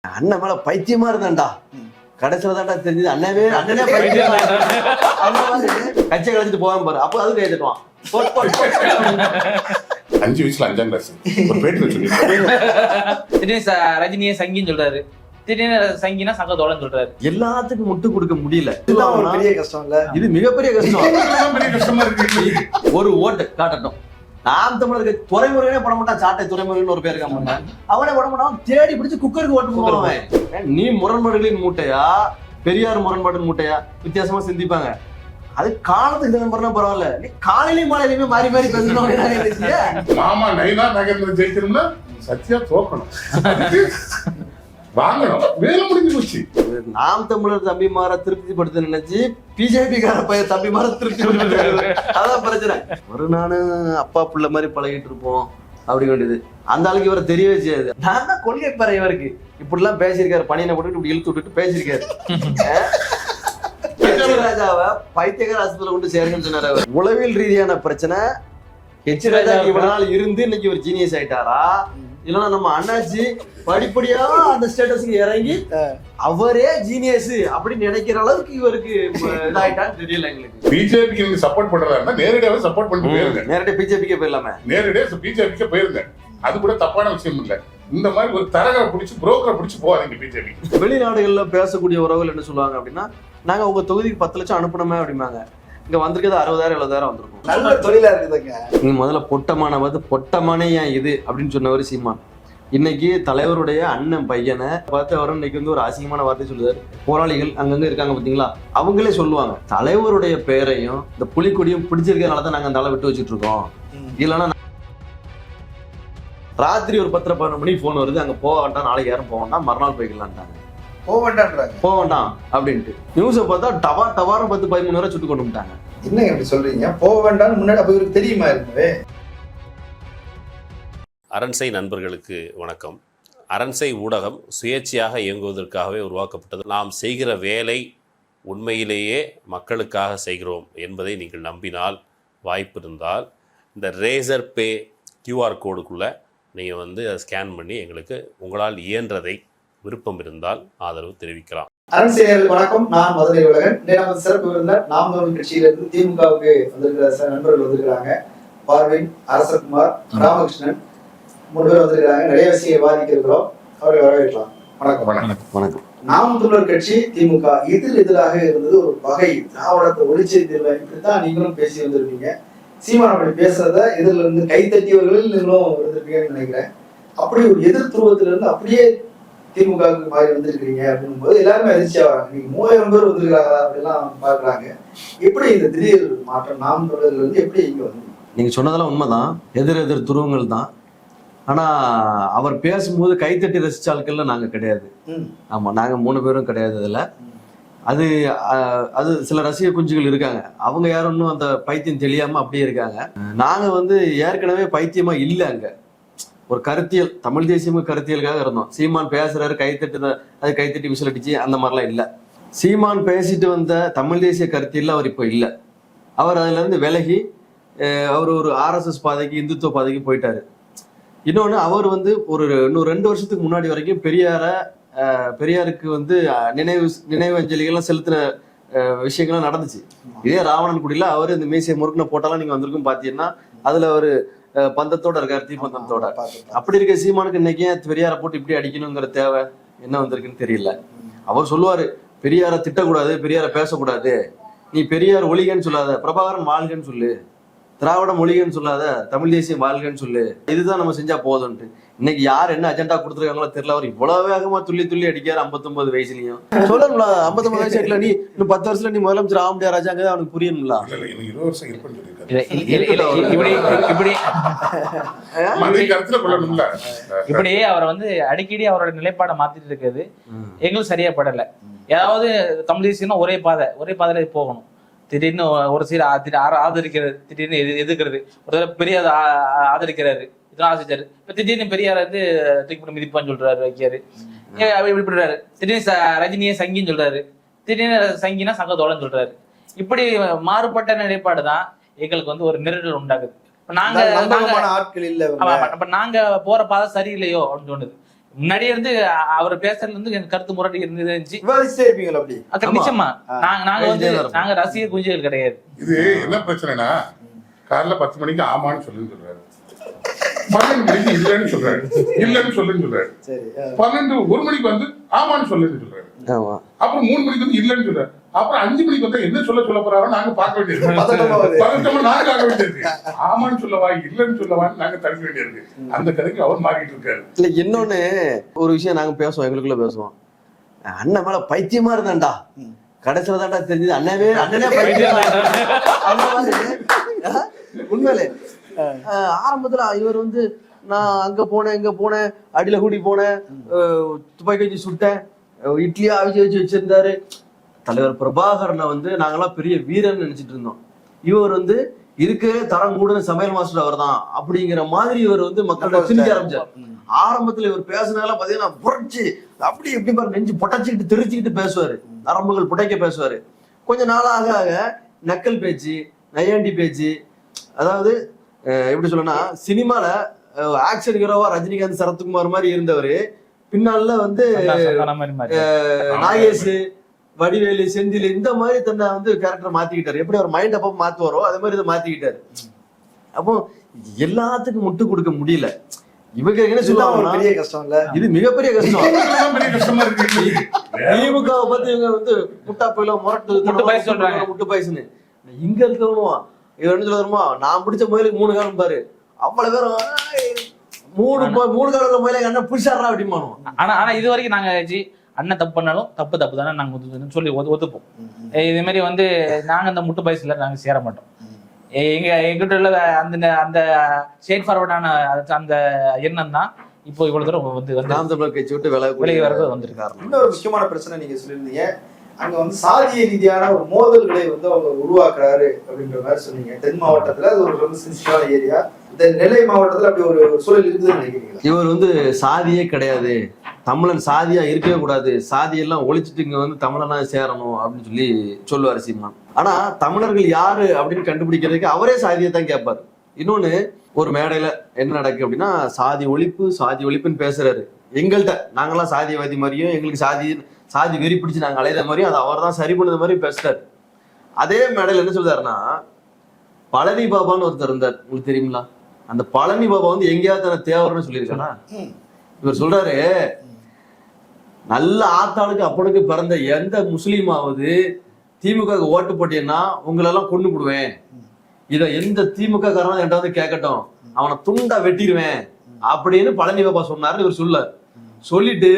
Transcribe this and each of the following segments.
அண்ணன் மேல பைத்தியமா இருந்தான்டா. கடைசியில தான்டா தெரிஞ்சது அண்ணனே பைத்தியமா கட்சியை கழிச்சிட்டு போவான் பாரு. அப்போ அது கைதுட்டுவான். 5 வயசுல 5ஆம் கிளாஸ் ஒரு பேட்டி திடீர்னு ரஜினியே சங்கின்னு சொல்றாரு, திடீர்னு சங்கினா சங்கத்தோடன்னு சொல்றாரு. எல்லாத்துக்கும் முட்டு கொடுக்க முடியல. பெரிய கஷ்டம் இல்ல, இது மிகப்பெரிய கஷ்டம். பெரிய கஷ்டமா இருக்கு. ஒரு ஓட்டு காட்டட்டும். நாம் தமிழருக்கு துறைமுறையே போட மாட்டான். சாட்டை துறைமுறைன்னு ஒரு பேர் இருக்க அவனே போட மாட்டான். தேடி பிடிச்சு குக்கருக்கு ஓட்டு போடுவான். நீ முரண்பாடுகளின் மூட்டையா பெரியார் முரண்பாடு மூட்டையா வித்தியாசமா சிந்திப்பாங்க. அது காலத்துக்கு தகுந்த பரவாயில்ல. நீ காலையிலயும் மாலையிலுமே மாறி மாறி பேசணும். மாமா நைனா நகேந்திரன் ஜெயிக்கணும்னா சத்தியா தோக்கணும், வாங்கணும், வேலை முடிஞ்சு போச்சு. நாம் தமிழர் தம்பிமார திருப்திப்படுத்த நினைச்சு பிஜேபி கார பையன் தம்பிமார திருப்திப்படுத்த அதான் பிரச்சனை. ஒரு நானு அப்பா பிள்ளை மாதிரி பழகிட்டு இருப்போம் அப்படி வேண்டியது. அந்த ஆளுக்கு இவரை தெரியவே செய்யாது. நான் தான் கொள்கை பாரு இவருக்கு. இப்படி எல்லாம் பேசியிருக்காரு. பணியனை போட்டு இப்படி இழுத்து விட்டுட்டு பேசியிருக்காரு. ராஜாவை பைத்தியகார ஆஸ்பத்திரியில கொண்டு சேருங்கன்னு சொன்னாரு. உளவியல் ரீதியான பிரச்சனை. எச் ராஜா இவ்வளவு நாள் இருந்து இன்னைக்கு ஒரு ஜீனியஸ் ஆயிட்டாரா, இல்லைன்னா நம்ம அண்ணாச்சி படிப்படியா அந்த ஸ்டேட்டஸ்க்கு இறங்கி அவரே ஜீனியஸ் அப்படின்னு நினைக்கிற அளவுக்கு இவருக்கு இதாயிட்டான்னு தெரியல எங்களுக்கு. பிஜேபிக்கு நீங்க சப்போர்ட் பண்றதா இருந்தா நேரடியாவே சப்போர்ட் பண்ணிட்டு போயிருங்க. நேரடியா பிஜேபிக்கே போயிடலாமே. நேரடியா பிஜேபிக்கே போயிருங்க. அது கூட தப்பான விஷயம் இல்ல. இந்த மாதிரி ஒரு தரகரை பிடிச்சி புரோக்கரை பிடிச்சி போவாதீங்க பிஜேபி. வெளிநாடுகள்ல பேசக்கூடிய உறவுகள் என்ன சொல்லுவாங்க அப்படின்னா, நாங்க உங்க தொகுதிக்கு 10 லட்சம் அனுப்பணுமே அப்படிம்பாங்க. இங்க வந்திருக்கிறது 60,000 70,000 வந்திருக்கும். நல்ல தொழிலா இருக்குதுங்க. நீங்க முதல்ல பொட்டமான பொட்டமானே ஏன் இது அப்படின்னு சொன்னவர் சீமான். இன்னைக்கு தலைவருடைய அண்ணன் பையனை பார்த்து அவர் இன்னைக்கு வந்து ஒரு அசிங்கமான வார்த்தை சொல்லுவாரு. போராளிகள் அங்கங்க இருக்காங்க பாத்தீங்களா, அவங்களே சொல்லுவாங்க தலைவருடைய பெயரையும் இந்த புலிக்கொடியும் பிடிச்சிருக்கிறதுனாலதான் நாங்க அந்த ஆளை விட்டு வச்சுட்டு இருக்கோம். இல்லைன்னா ராத்திரி ஒரு 10-11 மணிக்கு போன் வருது, அங்க போக வேண்டாம், நாளைக்கு யாரும் போக வேண்டாம், மறுநாள் போய்க்கலான்ட்டாங்க. போக வேண்டாம் அப்படின்ட்டு நியூஸை பார்த்தா டவாரம் 10-13 வரை சுட்டு கொண்டு வந்துட்டாங்க. என்னங்க இப்படி சொல்றீங்க? போக வேண்டாம்னு முன்னாடி அப்ப இவருக்கு தெரியுமா இருக்கவே? அரண்சை நண்பர்களுக்கு வணக்கம். அரண்சை ஊடகம் சுயேட்சையாக இயங்குவதற்காகவே உருவாக்கப்பட்டது. நாம் செய்கிற வேலை உண்மையிலேயே மக்களுக்காக செய்கிறோம் என்பதை நீங்கள் நம்பினால், வாய்ப்பு இருந்தால் இந்த ரேசர் பே QR கோடுக்குள்ளே நீங்கள் வந்து அதை ஸ்கேன் பண்ணி எங்களுக்கு உங்களால் இயன்றதை விருப்பம் இருந்தால் ஆதரவு தெரிவிக்கலாம். அரண்சேயர்கள் வணக்கம். நான் மதுரை உலகன். நமது சிறப்பு விருந்தினர் நாம் தமிழ் கட்சியிலிருந்து திமுகவுக்கு வந்திருக்கிற நண்பர்கள் வந்திருக்கிறாங்க. பார்வின், அரசகுமார், ராமகிருஷ்ணன் 3 பேர் வந்திருக்கிறாங்க. நிறைய விஷயம் விவாதிக்க இருக்கிறோம். அவரை வரவேற்கலாம். வணக்கம். வணக்கம். நாம் தமிழர் கட்சி திமுக எதிராக இருந்தது ஒரு வகை. திராவிடத்தை ஒழிச்சு தீர்வை இப்படித்தான் நீங்களும் பேசி வந்திருப்பீங்க. சீமான் அப்படி பேசுறத எதிரில இருந்து கைத்தட்டியவர்கள் நீங்களும் இருந்திருப்பீங்கன்னு நினைக்கிறேன். அப்படி ஒரு எதிர் துருவத்திலிருந்து அப்படியே திமுக மாறி வந்திருக்கிறீங்க அப்படின்னும் போது எல்லாருமே அதிர்ச்சியா வராங்க. நீங்க 3000 பேர் வந்திருக்கிறாங்களா அப்படிலாம் பாக்குறாங்க. எப்படி இந்த திடீர் மாற்றம் நாம் தமிழர்கள் இருந்து எப்படி இங்க வந்து? நீங்க சொன்னதெல்லாம் உண்மைதான். எதிர் துருவங்கள் தான். ஆனா அவர் பேசும்போது கைத்தட்டி ரசிச்ச ஆட்கள்ல நாங்க கிடையாது. ஆமா, நாங்க 3 பேரும் கிடையாது. அதுல அது சில ரசிக குஞ்சுகள் இருக்காங்க. அவங்க யாரும் இன்னும் அந்த பைத்தியம் தெரியாம அப்படியே இருக்காங்க. நாங்க வந்து ஏற்கனவே பைத்தியமா இல்ல. அங்க ஒரு கருத்தியல், தமிழ் தேசிய கருத்தியலுக்காக இருந்தோம். சீமான் பேசுறாரு, கைத்தட்டி விசில் அடிச்சு அந்த மாதிரிலாம் இல்லை. சீமான் பேசிட்டு வந்த தமிழ் தேசிய கருத்தியல் அவர் இப்போ இல்லை. அவர் அதுல இருந்து விலகி அவர் ஒரு RSS பாதைக்கு, இந்துத்துவ பாதைக்கு போயிட்டாரு. இன்னொன்று, அவர் வந்து இன்னும் 2 வருஷத்துக்கு முன்னாடி வரைக்கும் பெரியாருக்கு வந்து நினைவு அஞ்சலிகள்லாம் செலுத்தின விஷயங்கள்லாம் நடந்துச்சு. இதே ராவணன்குடியில அவர் இந்த மீசையை முறுக்குன போட்டாலாம் நீங்க வந்திருக்கும் பாத்தீங்கன்னா அதுல ஒரு பந்தத்தோட இருக்காரு, தீபந்தத்தோட. அப்படி இருக்க சீமானுக்கு இன்னைக்கு பெரியாரை போட்டு இப்படி அடிக்கணுங்கிற தேவை என்ன வந்திருக்குன்னு தெரியல. அவர் சொல்லுவாரு, பெரியாரை திட்டக்கூடாது, பெரியாரை பேசக்கூடாது, நீ பெரியார் ஒழிகன்னு சொல்லாத, பிரபாகரன் வாழ்கன்னு சொல்லு, திராவிடம் ஒழிகன்னு சொல்லாத, தமிழ் தேசியம் வாழ்கன்னு சொல்லு, இதுதான் நம்ம செஞ்சா போதும்ட்டு. இன்னைக்கு யார் என்ன அஜெண்டா கொடுத்துருக்காங்களோ தெரியல. அவர் இவ்வளவு வேகமா துள்ளி அடிக்காரு 59 வயசுலயும். சொல்லணும்ல, 59 வயசு ஆயிட்டல, நீ இன்னும் 10 வருஷத்துல நீ முதலமைச்சர் ஆக முடியாது ராஜாங்க, அவனுக்கு புரியணும்ல. இப்படி அவரை வந்து அடிக்கடி அவரோட நிலைப்பாடை மாத்திட்டு இருக்கிறது எங்களுக்கு சரியா படல. ஏதாவது தமிழ் தேசியம்னா ஒரே பாதையில போகணும். திடீர்னு ஒரு சீர் ஆதரிக்கிறது, திடீர்னு எதிர்க்கிறது, ஒரு பெரியார் ஆதரிக்கிறாரு, இதெல்லாம் ஆசிச்சாரு. இப்ப திடீர்னு பெரியார் வந்து தூக்கி போட்டு மிதிப்பான்னு சொல்றாரு, வைக்காரு, இப்படி பண்றாரு. திடீர்னு ரஜினியே சங்கின்னு சொல்றாரு, திடீர்னு சங்கினா சங்கத்தோடன்னு சொல்றாரு. இப்படி மாறுபட்ட நிலைப்பாடு தான் எங்களுக்கு வந்து ஒரு நெருடல் உண்டாகுது. நாங்க போற பாதை சரியில்லையோ அப்படின்னு தோணுது. முன்னாடியே இருந்து அவர் பேசுறதுல இருந்து எனக்கு கருத்து முரண்டி இருந்துச்சு. விவாதிச்சே இருப்பீங்களா அப்படி? நிச்சயமா நாங்க ரசிகர் குஞ்சுகள் கிடையாது. இது என்ன பிரச்சனைனா, காலைல 10 மணிக்கு ஆமான்னு சொல்லுன்னு சொல்றாரு, 12 மணிக்கு இல்லைன்னு சொல்றாரு, இல்லைன்னு சொல்லுன்னு சொல்றாரு, 1 மணிக்கு வந்து ஆமான்னு சொல்லுன்னு சொல்றாரு, அப்புறம் 3 மணிக்கு வந்து இல்லைன்னு சொல்றாரு, அப்புறம் 5 மணிக்கு வந்து என்ன சொல்ல போறாரோ நாங்க பார்க்க வேண்டியது, நாங்க ஆக வேண்டியது, ஆமான்னு சொல்லவா இல்லைன்னு சொல்லவான்னு நாங்க தடுக்க வேண்டியது. அந்த கதைக்கு அவர் மாறிட்டு இருக்காரு. இல்ல இன்னொன்னு ஒரு விஷயம் நாங்க பேசுவோம், எங்களுக்குள்ள பேசுவோம், அண்ணன் மேல பைத்தியமா இருந்தான்டா, கடைசியில தான்டா தெரிஞ்சது அண்ணனே பைத்தியம். உண்மையிலே ஆரம்பத்துல இவர் வந்து நான் அங்க போனேன் இங்க போனேன், அடியில கூடி போனேன், துப்பாக்கி வச்சு சுட்டேன், இட்லியா அவிச்சு வச்சிருந்தாரு. தலைவர் பிரபாகரனை வந்து நாங்கெல்லாம் பெரிய வீரன் நினைச்சிட்டு இருந்தோம். இவர் வந்து இருக்கவே தரம் கூட சமையல் மாஸ்டர் அவர் தான் அப்படிங்கிற மாதிரி இவர் வந்து மக்கள்கிட்ட திணிக்க ஆரம்பிச்சார். ஆரம்பத்துல இவர் பேசுனால பாத்தீங்கன்னா புரட்சி அப்படி எப்படி பாரு, நெஞ்சு பொட்டச்சிக்கிட்டு தெரிச்சுக்கிட்டு பேசுவாரு, நரம்புகள் புடைக்க பேசுவாரு. கொஞ்ச நாளாக ஆக நக்கல் பேச்சு, நையாண்டி பேச்சு, அதாவது எப்படி சொல்லணும்னா சினிமால ஆக்ஷன் ஹீரோவா ரஜினிகாந்த் சரத்குமார் மாதிரி இருந்தவர் பின்னால வந்து நாகேஷ், வடிவேலு, செந்தில் இந்த மாதிரி தன்னை வந்து கேரக்டர் மாத்திக்கிட்டாரு. எப்படி அவர் மைண்ட் அப்ப மாத்துவாரோ அதே மாதிரி இதை மாத்திக்கிட்டாரு. அப்போ எல்லாத்துக்கும் முட்டு கொடுக்க முடியல. இவங்க என்ன சொல்லுவாங்க, பெரிய கஷ்டம் இல்ல, இது மிகப்பெரிய கஷ்டம். திமுகவை பத்தி இவங்க வந்து முட்டா போயில முரட்டு சொல்றாங்க, முட்டு பாய்ஸ்னு. இங்க இருக்கணும் இவர் என்ன சொல்லுமா, நான் பிடிச்ச முயலுக்கு 3 காலம் பாரு, அவ்வளவு பேரும் 3 காலம் முயல அண்ணன் புடிச்சாரா அப்படிமானோம். ஆனா இது வரைக்கும் நாங்க அண்ணன் தப்பு பண்ணாலும் தப்பு தானே நாங்க சொல்லி ஒத்துப்போம். இதே மாதிரி வந்து நாங்க அந்த முட்டு பாய்ஸ்ல நாங்க சேர மாட்டோம். எங்கிட்ட உள்ள அந்த ஸ்ட்ரெயிட் ஃபார்வர்டான அந்த எண்ணம் தான் இப்போ இவ்வளவு தூரம் வந்து கட்சி விட்டு விலகி வரது வந்திருக்காரு. இன்னொரு முக்கியமான பிரச்சனை நீங்க சொல்லியிருந்தீங்க, அங்க வந்து சாதிய ரீதியான ஒரு மோதல்களை வந்து அவங்க உருவாக்குறாரு அப்படின்ற மாதிரி சொன்னீங்க. தென் மாவட்டத்துல அது ஒரு ரொம்ப சென்சிட்டிவான ஏரியா, நெல்லை மாவட்டத்துல அப்படி ஒரு சூழல் இருக்குதுன்னு நினைக்கிறீங்க? இவர் வந்து சாதியே கிடையாது, தமிழன் சாதியா இருக்கவே கூடாது, சாதியெல்லாம் ஒழிச்சிட்டு இங்க வந்து தமிழனா சேரணும் அப்படின்னு சொல்லி சொல்லுவாரு சீமான். ஆனா தமிழர்கள் யாரு அப்படின்னு கண்டுபிடிக்கிறதுக்கு அவரே சாதியை தான் கேட்பாரு. இன்னொன்னு, ஒரு மேடையில என்ன நடக்கு அப்படின்னா சாதி ஒழிப்புன்னு பேசுறாரு. எங்கள்கிட்ட நாங்கெல்லாம் சாதியவாதி மாதிரியும் எங்களுக்கு சாதி வெறி பிடிச்சு நாங்க அலையிற மாதிரியும் அதை அவர் தான் சரி பண்ணது மாதிரி பேசுறாரு. அதே மேடையில என்ன சொல்றாருன்னா, பழனி பாபான்னு ஒருத்தர் இருந்தார், உங்களுக்கு தெரியுங்களா? அந்த பழனி பாபா வந்து எங்கேயாவது தன்னை தேவர்னு சொல்லியிருக்கானா? இவர் சொல்றாரு, நல்ல ஆத்தாளுக்கு அப்பனுக்கு பிறந்த எந்த முஸ்லீமாவது திமுக ஓட்டு போட்டீங்கன்னா உங்களெல்லாம் கொண்டு விடுவேன், இதை எந்த திமுக காரனும் என்கிட்ட வந்து கேட்கட்டும், அவனை துண்டா வெட்டிடுவேன் அப்படின்னு பழனி பாபா சொன்னாருன்னு இவர் சொல்லிட்டு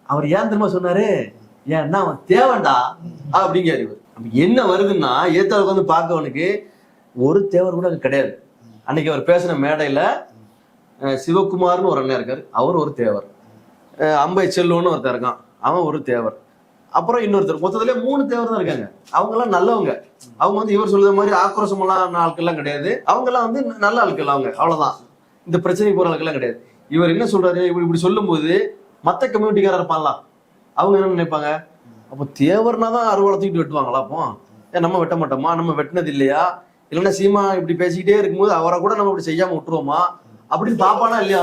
அவர் ஏன் தெரியுமா சொன்னாரு, ஏன்னா அவன் தேவன்டா அப்படிங்கிறாரு. இவர் என்ன வருதுன்னா, ஏத்தாளுக்கு வந்து பார்க்கவனுக்கு ஒரு தேவர் கூட அங்க கிடையாது. அன்னைக்கு அவர் பேசின மேடையில சிவகுமார்னு ஒரு அண்ணன் இருக்காரு, அவர் ஒரு தேவர், அம்பை செல்வன்னு ஒருத்தர் இருக்கான், அவன் ஒரு தேவர், அப்புறம் இன்னொருத்தர், மொத்தத்திலே 3 தேவர் தான் இருக்காங்க. அவங்க எல்லாம் நல்லவங்க. அவங்க வந்து இவர் சொல்ற மாதிரி ஆக்ரோஷமெல்லாம் ஆட்கள்லாம் கிடையாது, அவங்க எல்லாம் வந்து நல்ல ஆட்கள், அவங்க அவ்வளவுதான், இந்த பிரச்சனை போற ஆட்கள்லாம் கிடையாது. இவர் என்ன சொல்றாரு, இப்படி சொல்லும் போது மத்த கம்யூனிட்டிக்காரர் இருப்பாங்களா, அவங்க என்ன நினைப்பாங்க, அப்போ தேவர்னா தான் அறுவலை தூக்கிட்டு வெட்டுவாங்களா? அப்போ நம்ம வெட்ட மாட்டோமா, நம்ம வெட்டினது இல்லையா, இல்லைன்னா சீமா இப்படி பேசிக்கிட்டே இருக்கும்போது அவரை கூட நம்ம இப்படி செய்யாம விட்டுருவோமா அப்படின்னு பாப்பானா இல்லையா?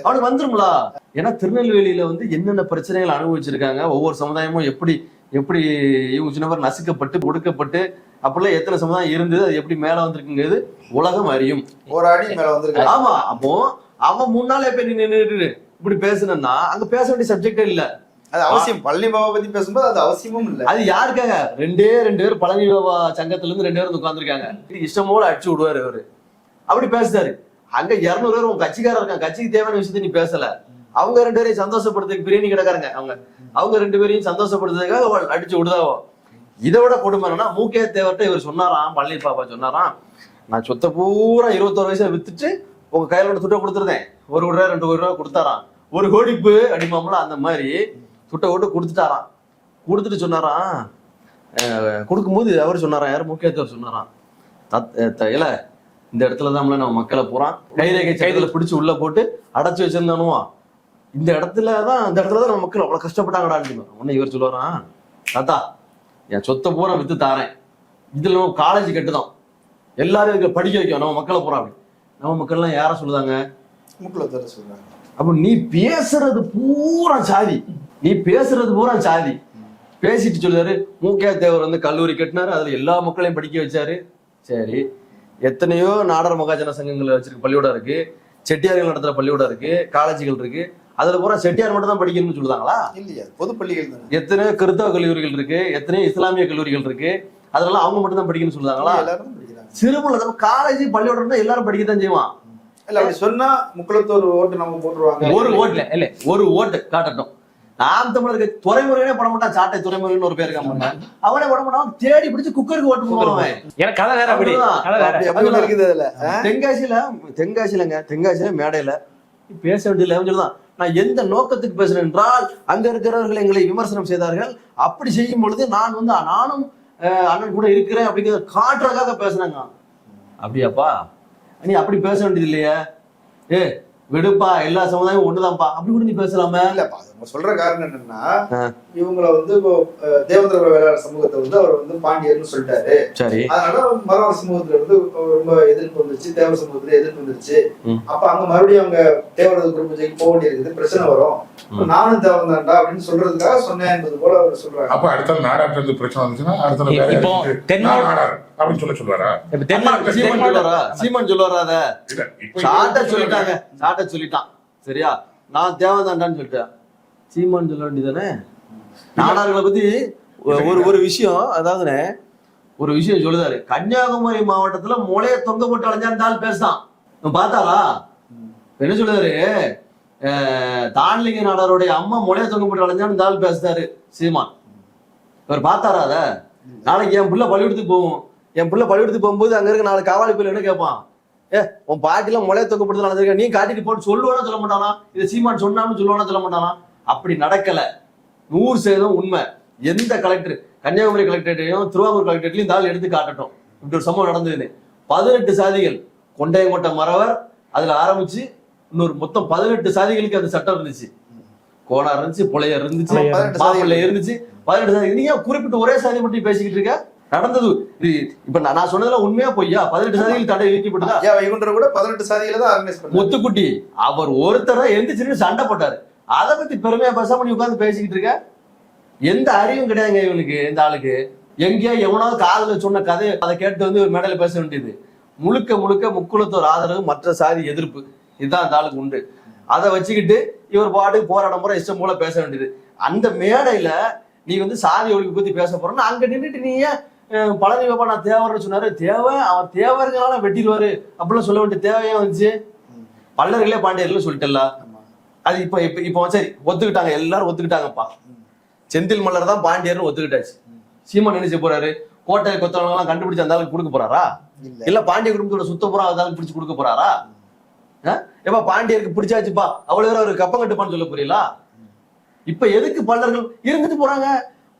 அவனுக்கு வந்துருங்களா? ஏன்னா திருநெல்வேலியில வந்து என்னென்ன பிரச்சனைகள் அனுபவிச்சிருக்காங்க, ஒவ்வொரு சமுதாயமும் எப்படி இவங்க சின்னவர் நசுக்கப்பட்டு ஒடுக்கப்பட்டு அப்படிலாம் எத்தனை சமுதாயம் இருந்தது, அது எப்படி மேல வந்திருக்குங்கிறது உலகம் அறியும். ஒரு அடி மேல வந்திருக்கு. ஆமா, அப்போ அவன் முன்னாலே போய் நின்றுட்டு இப்படி பேசணும்னா அங்க பேச வேண்டிய சப்ஜெக்டே இல்ல. அது அவசியம். பழனி பாபா பத்தி பேசும்போது அது அவசியமும் இல்ல. அது யாருக்காக? 2 பேர் பழனி பாபா சங்கத்துல இருந்து 2 பேர் உட்கார்ந்துருக்காங்க, இஷ்டமோட அடிச்சு விடுவாரு அவரு, அப்படி பேசுறாரு. அங்க 200 பேர் உங்க கட்சிக்காரர் இருக்காங்க, கட்சிக்கு தேவையான விஷயத்த நீ பேசல, அவங்க 2 பேரையும் சந்தோஷப்படுறதுக்கு பிரியாணி கிடக்காருங்க, அவங்க 2 பேரையும் சந்தோஷப்படுறதுக்காக அடிச்சு விடுதாவோ. இதை விட கொடுமை என்னன்னா, மூக்கே தேவர்கிட்ட இவர் சொன்னாராம், பழனி பாபா சொன்னாராம், நான் சொத்தை பூரா 21 வயசுல வித்துட்டு உங்க கையில துட்டை கொடுத்துருந்தேன், 1 கோடி ரூபா 2 கோடி ரூபா கொடுத்தாராம், 1 கோடிப்பு அடிமாமல அந்த மாதிரி துட்டை ஓட்டு கொடுத்துட்டாராம். கொடுத்துட்டு சொன்னாராம், கொடுக்கும்போது அவர் சொன்னாராம், யாரும் முக்கியத்துவர் சொன்னாராம், இல்ல இந்த இடத்துலதான் நம்ம மக்களை போறான் கைரேகை கைதுல பிடிச்சு உள்ள போட்டு அடைச்சு வச்சிருந்தானுவா, இந்த இடத்துலதான் நம்ம மக்கள் அவ்வளவு கஷ்டப்பட்டாங்கடான்னு. உடனே இவர் சொல்லுவாராம், தாத்தா என் சொத்தை பூரா வித்து தாரேன், இதுல நம்ம காலேஜ் கட்டுதான், எல்லாரும் படிக்க வைக்கும், நம்ம மக்களை போறோம் அப்படி. நம்ம மக்கள் எல்லாம் யார சொல்லுதாங்க? முக்குலத்தோர் சொல்றாங்க. அப்ப நீ பேசுறது பூரா சாதி, நீ பேசுறது பூரா சாதி. பேசிட்டு சொல்லுவாரு மூக்கையா தேவர் வந்து கல்லூரி கட்டினாரு, அதுல எல்லா மக்களையும் படிக்க வச்சாரு. சரி, எத்தனையோ நாடர் மகாஜன சங்கங்களை வச்சிருக்க பள்ளிக்கூடம் இருக்கு, செட்டியார்கள் நடத்துற பள்ளிக்கூடம் இருக்கு, காலேஜுகள் இருக்கு. அதுல பூரா செட்டியார் மட்டும் தான் படிக்கணும்னு சொல்லுதாங்களா? இல்லையா, பொது பள்ளிகள் தான். எத்தனையோ கிறிஸ்தவ கல்லூரிகள் இருக்கு, எத்தனையோ இஸ்லாமிய கல்லூரிகள் இருக்கு, அதெல்லாம் அவங்க மட்டும் தான் படிக்கணும்னு சொல்லுதாங்களா? எல்லாரும் படிக்கிறாங்க. சிறுபுல காலேஜ் பள்ளிக்கூடம் தான் எல்லாரும் படிக்கத்தான் செய்வான். இல்ல அப்படி சொன்னா முக்குளத்தூர் ஓட்டு நம்ம போட்டுருவாங்க. ஒரு ஓட்டுல இல்ல ஒரு ஓட்டு காட்டட்டும். நாம் தமிழருக்கு துறைமுறையே போட மாட்டான், சாட்டை துறைமுறைன்னு ஒரு பேர் இருக்காம அவனே போட மாட்டான், தேடி பிடிச்சு குக்கருக்கு ஓட்டு போடுவான். எனக்கு கதை வேற, அப்படி கதை வேற. அப்படி இருக்குது அதுல. தென்காசியில மேடையில பேச வேண்டியது சொல்லுதான். நான் எந்த நோக்கத்துக்கு பேசுறேன் என்றால், அங்க இருக்கிறவர்கள் எங்களை விமர்சனம் செய்தார்கள், அப்படி செய்யும் பொழுது நான் வந்து நானும் அண்ணன் கூட இருக்கிறேன் அப்படிங்கிறத காட்டுறதுக்காக பேசுறாங்க. அப்படியாப்பா, நீ அப்படி பேச வேண்டியது இல்லையா? விடுப்பா, எல்லா சமுதாயம் ஒண்ணுதான்ப்பா, அப்படி கூட நீ பேசலாமே. இல்லப்பா, அவங்க சொல்ற காரணம் என்னன்னா, இவங்களை வந்து இப்போ தேவேந்திர வேளாளர் சமூகத்தை வந்து அவர் வந்து பாண்டியர்னு சொல்லிட்டாரு. சரி, அதனால மரவர் சமூகத்துல இருந்து ரொம்ப எதிர்ப்பு வந்துருச்சு, தேவர் சமூகத்துல எதிர்ப்பு வந்துருச்சு. அப்ப அங்க மறுபடியும் அவங்க தேவரது குடும்பத்துக்கு போக வேண்டியிருக்குது, பிரச்சனை வரும், நானும் தேவன் தான்டா அப்படின்னு சொல்றதுக்காக சொன்னேன் என்பது போல அவர் சொல்றாங்க. அப்ப அடுத்த நாடாட்டு இருந்து பிரச்சனை வந்துச்சுன்னா அடுத்த இப்போ நாடார் அப்படின்னு சொல்லுவாரா? சீமான் சொல்லுவாரா? அத சாட்ட சொல்லிட்டாங்க, சாட்ட சொல்லிட்டான். சரியா, நான் தேவதாண்டான்னு சொல்லிட்டேன். சீமான் சொல்ல வேண்டியதானே? நாடார்களை பத்தி ஒரு விஷயம், அதாவதுனே ஒரு விஷயம் சொல்லுதாரு. கன்னியாகுமரி மாவட்டத்துல முளைய தொங்க போட்டு அலைஞ்சான் பேசுதான், பார்த்தாரா? என்ன சொல்லுதாரு? தான்லிங்க நாடாருடைய அம்மா முளைய தொங்க போட்டு அலைஞ்சான்னு பேசுறாரு சீமான். இவர் பார்த்தாரா? அத நாளைக்கு என் பிள்ளை பள்ளிக்கூடத்துக்கு போகும், என் பிள்ளை பள்ளிக்கூடத்துக்கு போகும்போது அங்க இருக்க நாலு காவாலி பிள்ளை என்ன கேட்பான், உன் பாட்டில முளைய தொங்கப்படுத்து நடந்திருக்க, நீ காட்டிட்டு போட்டு சொல்லுவானா சொல்ல மாட்டானா? இதை சீமான் சொன்னான்னு சொல்லுவானா சொல்ல மாட்டானா? அப்படி நடக்கல, 100% உண்மை. எந்த கலெக்டர், கன்னியாகுமரி கலெக்டரேட்டையும் திருவாங்கூர் கலெக்டரேட்லையும் இந்த ஆள் எடுத்து காட்டட்டும் இப்படி ஒரு சம்பவம் நடந்ததுன்னு. 18 சாதிகள், கொண்டையங்கோட்டை மறவர் அதுல ஆரம்பிச்சு இன்னொரு மொத்தம் 18 சாதிகளுக்கு அந்த சட்டம் இருந்துச்சு. கோனார் இருந்துச்சு, புலையர் இருந்துச்சு, மாப்பிள்ளை இருந்துச்சு, 18 சாதி. நீங்க குறிப்பிட்டு ஒரே சாதி மட்டும் பேசிக்கிட்டு இருக்க? நடந்தது இப்ப நான் சொன்னதுல உண்மையா பொய்யா? 18 சாதிகள் தடை விதிக்கப்பட்டதா? கூட 18 சாதிகளை தான் ஆர்கனைஸ் பண்ணாரு. முத்துக்குட்டி அவர் ஒருத்தர் தான் எந்திரிச்சு சண்டை போட்டாரு. அதை பத்தி பெருமையா பேசாம நீ உட்கார்ந்து பேசிக்கிட்டு இருக்க? எந்த அறிவும் கிடையாதுங்க இவனுக்கு, இந்த ஆளுக்கு. எங்கேயோ எவனாவது காதுல சொன்ன கதையை அதை கேட்டு வந்து ஒரு மேடையில பேச வேண்டியது. முழுக்க முழுக்க முக்குளத்தோர் ஆதரவு, மற்ற சாதி எதிர்ப்பு, இதுதான் அந்த ஆளுக்கு உண்டு. அதை வச்சுக்கிட்டு இவர் பாட்டுக்கு போராட்டம் போற இஷ்டம் போல பேச வேண்டியது. அந்த மேடையில நீ வந்து சாதி ஒழிப்பு பத்தி பேச போறன்னு அங்க நின்றுட்டு நீ பழனி பாப்பா நான் தேவர்னு சொன்னாரு. அவர் தேவர்களால வெட்டிடுவாரு அப்படிலாம் சொல்ல வேண்டிய தேவையா வந்துச்சு? பல்லர்களே பாண்டியர்கள் சொல்லிட்டல. அது இப்ப இப்ப இப்ப சரி ஒத்துக்கிட்டாங்க, எல்லாரும் ஒத்துக்கிட்டாங்கப்பா. செந்தில் மல்லர் தான் பாண்டியர்னு ஒத்துக்கிட்டாச்சு. சீமான் நினைச்சு போறாரு, கோட்டை கொத்தவங்க எல்லாம் கண்டுபிடிச்சு அந்த ஆளுக்கு கொடுக்க போறாரா? இல்ல பாண்டிய குடும்பத்தோட சுத்தப்புறம் அந்த பிடிச்சு கொடுக்க போறாரா? எப்ப பாண்டியருக்கு பிடிச்சாச்சுப்பா அவ்வளவு பேர் அவருக்கு கப்பம் கட்டுப்பான்னு சொல்ல போறீங்களா? இப்ப எதுக்கு பல்லர்கள் இருந்துட்டு போறாங்க?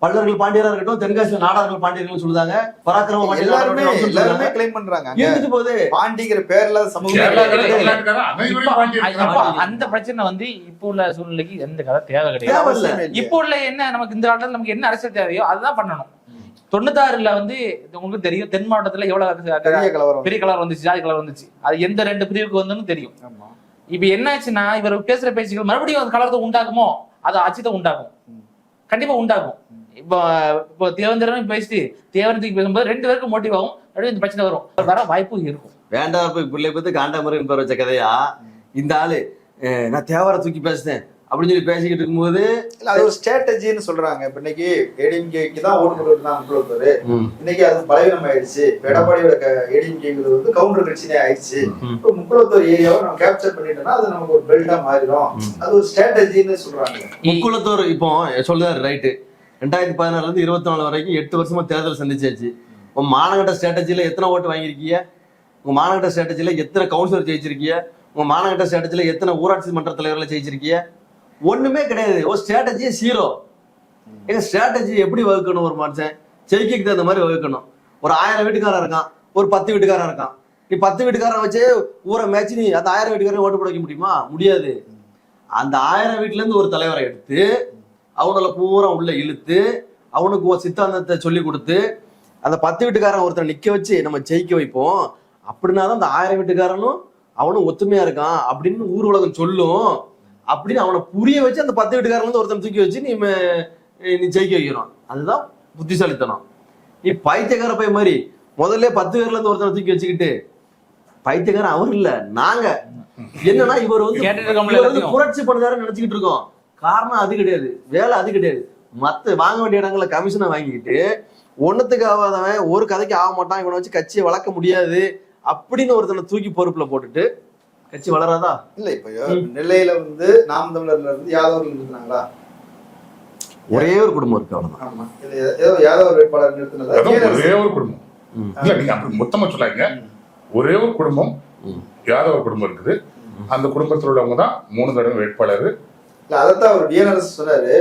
பல்லர்கள் பாண்டியரா இருக்கட்டும், தென்காசியில நாடார்கள் பாண்டியர்கள் சொல்லுதாங்க, பராக்கிரம எல்லாருமே கிளைம் பண்றாங்க. இருந்துட்டு போகுது பாண்டிங்கிற பேர்ல சமூகம். அந்த பிரச்சனை வந்து இப்போ உள்ள சூழ்நிலைக்கு எந்த கதை தேவை கிடையாது. இப்போ உள்ள என்ன நமக்கு இந்த காலத்துல நமக்கு என்ன அரசியல் தேவையோ அதுதான் பண்ணணும். 96ல வந்து உங்களுக்கு தெரியும், தென் மாவட்டத்துல எவ்வளவு பெரிய கலவரம் வந்துச்சு, ஜாதி கலவரம் வந்துச்சு. அது எந்த 2 பிரிவுக்கு வந்துன்னு தெரியும். இப்ப என்னாச்சுன்னா இவர் பேசுற பேச்சுகள் மறுபடியும் அந்த கலவரத்தை உண்டாக்குமோ, அது அச்சத்தை உண்டாக்கும், கண்டிப்பா உண்டாக்கும். இப்போ தேவேந்திரன் பேசிட்டு தேவேந்திரத்துக்கு பேசும்போது 2 பேருக்கு மோட்டிவ் ஆகும், இந்த பிரச்சனை வரும், வர வாய்ப்பு இருக்கும். வேண்டாம் பிள்ளை பத்தி காண்டாமருன்னு பேர் வச்ச கதையா இந்த ஆளு. நான் தேவரை தூக்கி பேசுறேன் அப்படின்னு சொல்லி பேசிக்கிட்டு இருக்கும்போது அது ஒரு ஸ்ட்ராட்டஜின்னு சொல்றாங்க. இப்ப இன்னைக்கு ஏடிஎம்கேக்கு தான் ஓட்டு போட்டுருந்தாங்க முக்குளத்தூர். இன்னைக்கு அது பலவீனம் ஆயிடுச்சு. எடப்பாடியோட ஏடிஎம்கேங்கிறது வந்து கவுண்டர் கட்சினே ஆயிடுச்சு. இப்போ முக்குளத்தூர் ஏரியாவை நம்ம கேப்சர் பண்ணிட்டோம்னா அது நமக்கு ஒரு பெல்ட்டா மாறிடும். அது ஒரு ஸ்ட்ராட்டஜின்னு சொல்றாங்க. முக்குளத்தூர் இப்போ சொல்லுறாரு ரைட்டு. 2014 இருந்து 24 வரைக்கும் 8 வருஷமா தேர்தல் சந்திச்சாச்சு. உங்க மாநகர ஸ்ட்ராட்டஜில எத்தனை ஓட்டு வாங்கியிருக்கீங்க? உங்க மாநகர ஸ்ட்ராட்டஜில எத்தனை கவுன்சிலர் ஜெயிச்சிருக்கீங்க? உங்க மாநகர ஸ்ட்ராட்டஜில எத்தனை ஊராட்சி மன்ற தலைவர்களை ஜெயிச்சிருக்கீங்க? ஒண்ணுமே கிடையாது. ஒரு ஸ்ட்ராட்டஜியே 0. எங்க ஸ்ட்ராட்டஜி எப்படி வகுக்கணும்? ஒரு மனுஷன் ஜெயிக்க தகுந்த மாதிரி வகுக்கணும். ஒரு 1000 வீட்டுக்காரன் இருக்கான், ஒரு 10 வீட்டுக்காரன் இருக்கான். நீ 10 வீட்டுக்காரன் வச்சு ஊரை மேட்ச் நீ அந்த 1000 வீட்டுக்காரன் ஓட்டு போட வைக்க முடியுமா? முடியாது. அந்த 1000 வீட்டுல இருந்து ஒரு தலைவரை எடுத்து அவங்கள பூரா உள்ள இழுத்து அவனுக்கு ஒரு சித்தாந்தத்தை சொல்லி கொடுத்து அந்த 10 வீட்டுக்காரன் ஒருத்தர் நிக்க வச்சு நம்ம ஜெயிக்க வைப்போம். அப்படின்னா தான் அந்த 1000 வீட்டுக்காரனும் அவனும் ஒத்துமையா இருக்கான் அப்படின்னு ஊர் உலகம் சொல்லும். அப்படின்னு அவனை புரிய வச்சு அந்த 10 வீட்டுக்காரங்க வந்து ஒருத்தன் தூக்கி வச்சு நீ ஜெயிக்க வைக்கணும். அதுதான் புத்திசாலித்தனம். நீ பைத்தியக்கார பைய மாதிரி முதல்ல 10 பேர்ல இருந்து ஒருத்தனை தூக்கி வச்சுக்கிட்டு, பைத்தியக்காரன் அவர் இல்ல நாங்க, என்னன்னா இவர் வந்து புரட்சி பண்ணுறாருன்னு நினைச்சுக்கிட்டு இருக்கோம். காரணம் அது கிடையாது, வேலை அது கிடையாது. மத்த வாங்க வேண்டிய இடங்கள்ல கமிஷனை வாங்கிக்கிட்டு ஒன்னத்துக்கு ஆகாதவன் ஒரு கதைக்கு ஆக மாட்டான், இவனை வச்சு கட்சியை வளர்க்க முடியாது அப்படின்னு ஒருத்தனை தூக்கி பொறுப்புல போட்டுட்டு கட்சி வளராதா? இல்ல இப்ப நெல்லையில வந்து நாம் தமிழர்ல இருந்து யாதவர்கள் இருந்தாங்களா? ஒரே ஒரு குடும்பம் இருக்கு, அவ்வளவுதான். ஆமா, ஏதோ யாதவ வேட்பாளர் நிறுத்தினதா? ஒரே ஒரு குடும்பம் இல்ல, நீங்க அப்படி மொத்தமா சொல்லாங்க. ஒரே ஒரு குடும்பம், யாதவ குடும்பம் இருக்குது. அந்த குடும்பத்தில் உள்ளவங்க தான் 3 தடவை வேட்பாளர். இல்ல அதைத்தான் அவர் டிஎன்ஆர்எஸ் சொன்னாரு.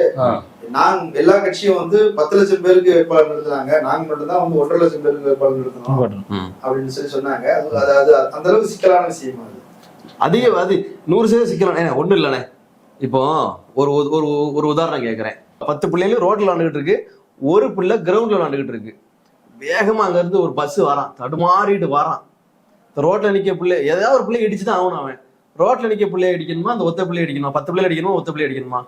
நாங்க எல்லா கட்சியும் வந்து 10 லட்சம் பேருக்கு வேட்பாளர் நிறுத்தினாங்க, நாங்க மட்டும் தான் வந்து 1.5 லட்சம் பேருக்கு வேட்பாளர் நிறுத்தணும் அப்படின்னு சொல்லி சொன்னாங்க. அதாவது அந்த அளவுக்கு சிக்கலான விஷயமா அது. அதிக அது 100% சிக்கலாம். ஒண்ணும் இல்லைண்ணே, இப்போ ஒரு ஒரு உதாரணம் கேட்கறேன். 10 பிள்ளைகளும் ரோட்ல விளாண்டுகிட்டு இருக்கு, ஒரு பிள்ளை கிரவுண்ட்ல விளாண்டுகிட்டு இருக்கு. வேகமா அங்க இருந்து ஒரு பஸ் வரான், தடுமாறிட்டு வரான். ரோட்ல நிக்க பிள்ளை ஏதாவது ஒரு பிள்ளை இடிச்சுதான் ஆகணும். அவன் ரோட்ல நிக்க பிள்ளைய அடிக்கணுமா, அந்த ஒத்த பிள்ளை அடிக்கணுமா, 10 பிள்ளை அடிக்கணுமா, ஒத்த பிள்ளை அடிக்கணுமா?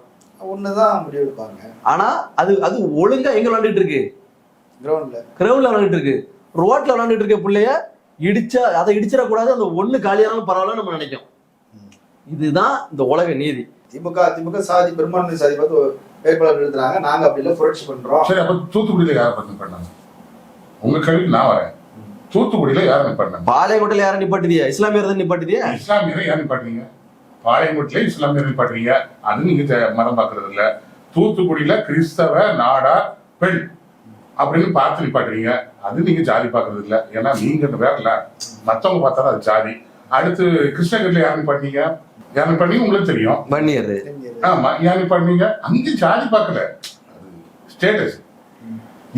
ஒண்ணுதான் முடிவு எடுப்பாங்க. ஆனா அது ஒழுங்கா எங்க விளாண்டுட்டு இருக்கு? கிரவுண்ட்ல விளாண்டுட்டு இருக்கு. ரோட்ல விளாண்டுட்டு இருக்க பிள்ளைய இடிச்சா அதை இடிச்சிடக்கூடாது, அந்த ஒண்ணு காலியானாலும் பரவாயில்ல நம்ம நினைக்கும். இதுதான் இந்த உலக நீதி. திமுக சாதி பெரும்பான்மை சாதி பார்த்து வேட்பாளர் எழுதுறாங்க, நாங்க அப்படி இல்ல புரட்சி பண்றோம். சரி, அப்ப தூத்துக்குடியில யாரை பத்தி பண்ணாங்க? உங்க கேள்விக்கு நான் வரேன். தூத்துக்குடியில யாரை நிப்பாட்டினாங்க? பாளையங்கோட்டையில யாரை நிப்பாட்டுதியா? இஸ்லாமியர் தான் நிப்பாட்டுதியா? இஸ்லாமியரை யார் நிப்பாட்டுறீங்க? பாளையங்கோட்டில இஸ்லாமியர் நிப்பாட்டுறீங்க, அது நீங்க மதம் பாக்குறது இல்ல. தூத்துக்குடியில கிறிஸ்தவ நாடா பெண் அப்படின்னு பார்த்து நிப்பாட்டுறீங்க, அது நீங்க ஜாதி பாக்குறது இல்ல. ஏன்னா நீங்க வேறல, மத்தவங்க பார்த்தாலும் அது ஜாதி. அடுத்து கிருஷ்ணகிரியில யாரு நிப்பாட்டீங்க? யாரு நிப்பாட்டீங்க உங்களுக்கு தெரியும், பண்ணியது. ஆமா, யாரு நிப்பாட்டீங்க? அங்க ஜாதி பார்க்கல, ஸ்டேட்டஸ்.